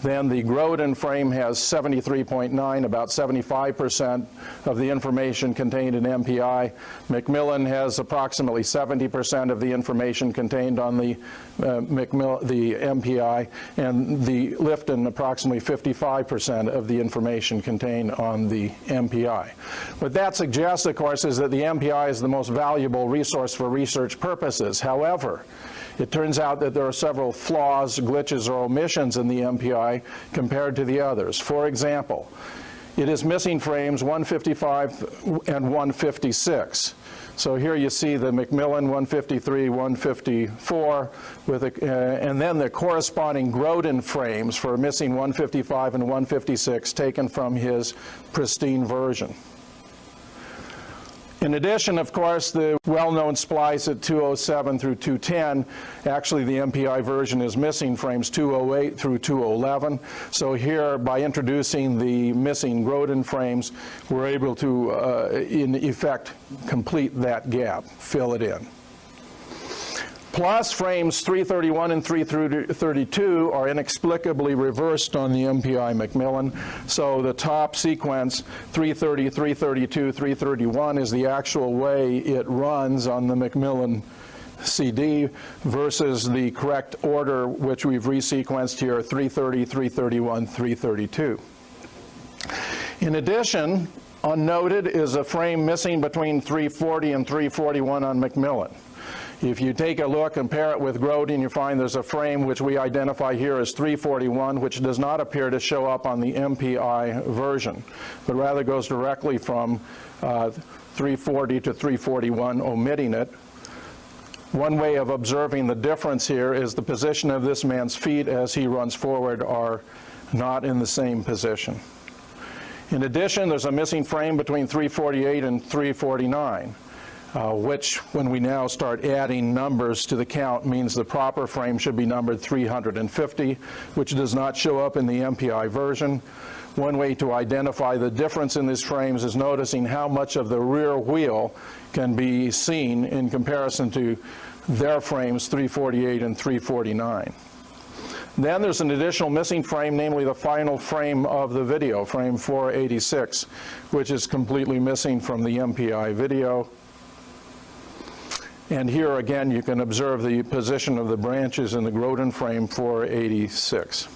then the Grodin frame has 73.9, about 75% of the information contained in MPI. Macmillan has approximately 70% of the information contained on the MPI, and the Lifton approximately 55% of the information contained on the MPI. What that suggests, of course, is that the MPI is the most valuable resource for research purposes. However, it turns out that there are several flaws, glitches, or omissions in the MPI compared to the others. For example, it is missing frames 155 and 156. So here you see the Macmillan 153, 154, and then the corresponding Grodin frames for missing 155 and 156 taken from his pristine version. In addition, of course, the well-known splice at 207 through 210, actually the MPI version is missing frames 208 through 211. So here, by introducing the missing Grodin frames, we're able to, in effect, complete that gap, fill it in. Plus, frames 331 and 332 are inexplicably reversed on the MPI Macmillan. So the top sequence, 330, 332, 331, is the actual way it runs on the Macmillan CD versus the correct order, which we've resequenced here, 330, 331, 332. In addition, unnoted is a frame missing between 340 and 341 on Macmillan. If you take a look, compare it with Grodin, you find there's a frame which we identify here as 341, which does not appear to show up on the MPI version, but rather goes directly from 340 to 341, omitting it. One way of observing the difference here is the position of this man's feet as he runs forward are not in the same position. In addition, there's a missing frame between 348 and 349. Which, when we now start adding numbers to the count, means the proper frame should be numbered 350, which does not show up in the MPI version. One way to identify the difference in these frames is noticing how much of the rear wheel can be seen in comparison to their frames 348 and 349. Then there's an additional missing frame, namely the final frame of the video, frame 486, which is completely missing from the MPI video. And here again you can observe the position of the branches in the Grodin frame 486.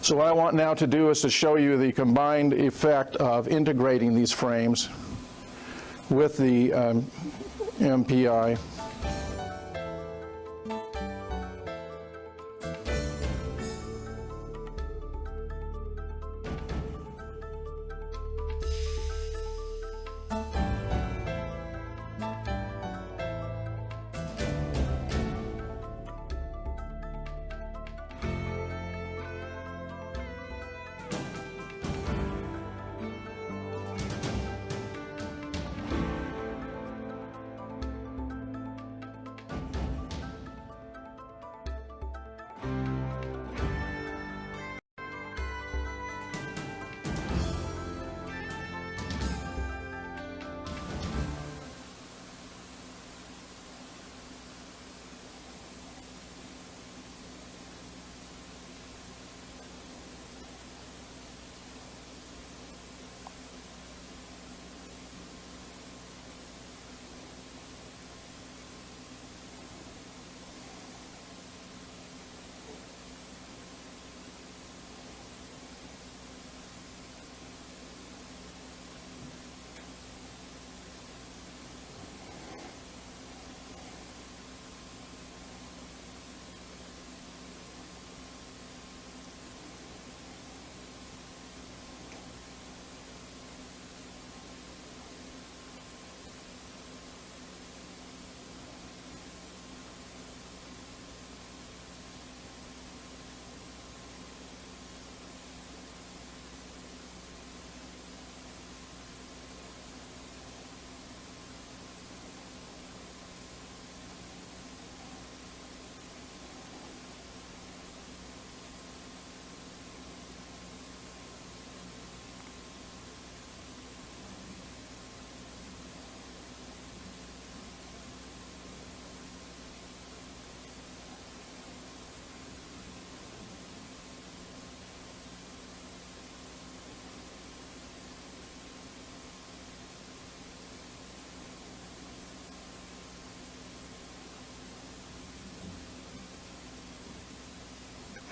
So what I want now to do is to show you the combined effect of integrating these frames with the MPI.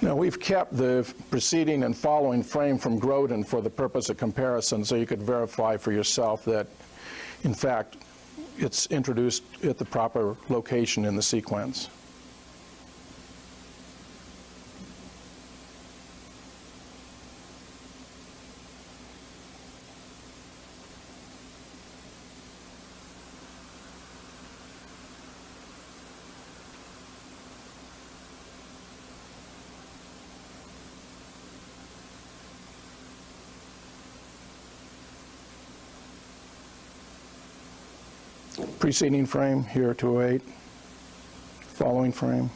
Now, we've kept the preceding and following frame from Grodin for the purpose of comparison, so you could verify for yourself that, in fact, it's introduced at the proper location in the sequence. Preceding frame, here 208, following frame.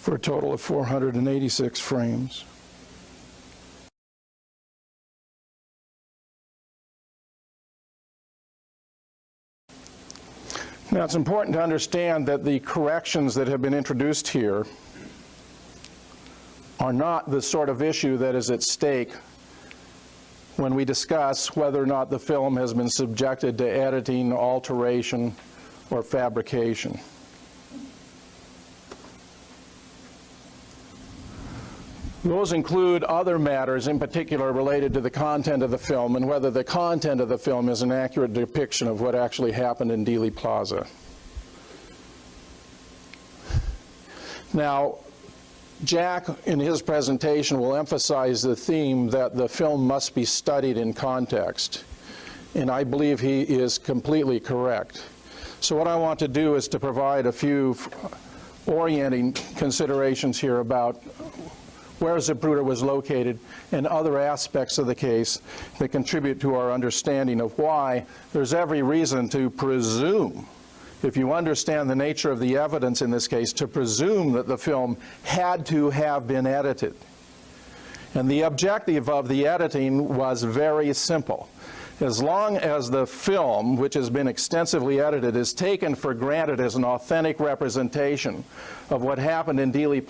For a total of 486 frames. Now, it's important to understand that the corrections that have been introduced here are not the sort of issue that is at stake when we discuss whether or not the film has been subjected to editing, alteration, or fabrication. Those include other matters, in particular related to the content of the film and whether the content of the film is an accurate depiction of what actually happened in Dealey Plaza. Now, Jack, in his presentation, will emphasize the theme that the film must be studied in context, and I believe he is completely correct. So what I want to do is to provide a few orienting considerations here about where Zapruder was located and other aspects of the case that contribute to our understanding of why there's every reason to presume, if you understand the nature of the evidence in this case, to presume that the film had to have been edited. And the objective of the editing was very simple. As long as the film, which has been extensively edited, is taken for granted as an authentic representation of what happened in Dealey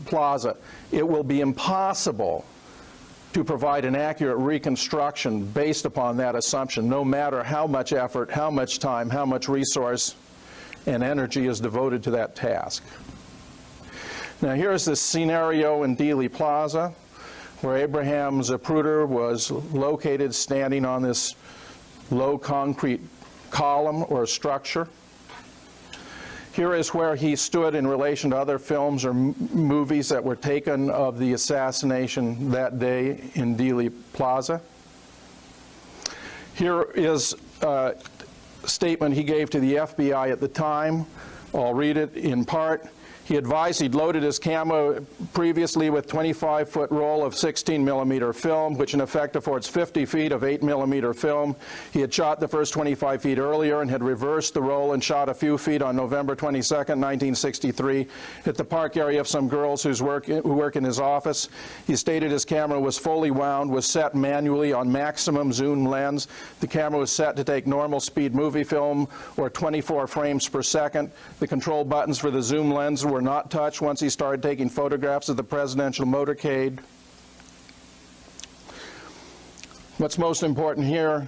Plaza, it will be impossible to provide an accurate reconstruction based upon that assumption, no matter how much effort, how much time, how much resource and energy is devoted to that task. Now here's the scenario in Dealey Plaza, where Abraham Zapruder was located standing on this low concrete column or structure. Here is where he stood in relation to other films or movies that were taken of the assassination that day in Dealey Plaza. Here is a statement he gave to the FBI at the time. I'll read it in part. He advised he'd loaded his camera previously with 25-foot roll of 16-millimeter film, which in effect affords 50 feet of 8-millimeter film. He had shot the first 25 feet earlier and had reversed the roll and shot a few feet on November 22nd, 1963, at the park area of some girls who work in his office. He stated his camera was fully wound, was set manually on maximum zoom lens. The camera was set to take normal speed movie film, or 24 frames per second. The control buttons for the zoom lens were not touched once he started taking photographs of the presidential motorcade. What's most important here,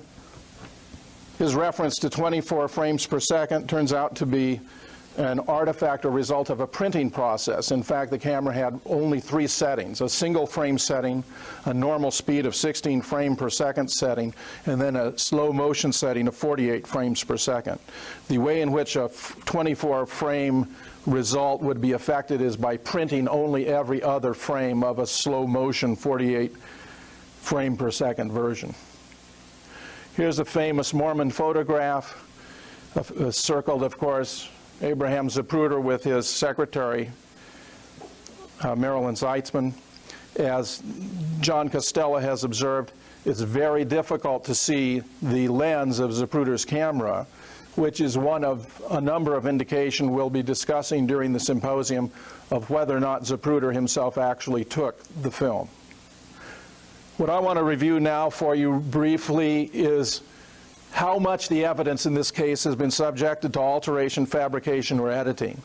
his reference to 24 frames per second turns out to be an artifact or result of a printing process. In fact, the camera had only 3 settings: a single frame setting, a normal speed of 16 frame per second setting, and then a slow motion setting of 48 frames per second. The way in which a 24 frame result would be affected is by printing only every other frame of a slow motion 48 frame per second version. Here's a famous Mormon photograph, circled, of course, Abraham Zapruder with his secretary, Marilyn Zeitzman. As John Costello has observed, it's very difficult to see the lens of Zapruder's camera, which is one of a number of indications we'll be discussing during the symposium of whether or not Zapruder himself actually took the film. What I want to review now for you briefly is how much the evidence in this case has been subjected to alteration, fabrication, or editing.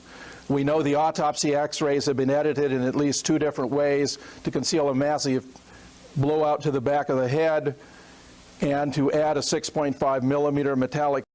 We know the autopsy x-rays have been edited in at least 2 different ways to conceal a massive blowout to the back of the head and to add a 6.5 millimeter metallic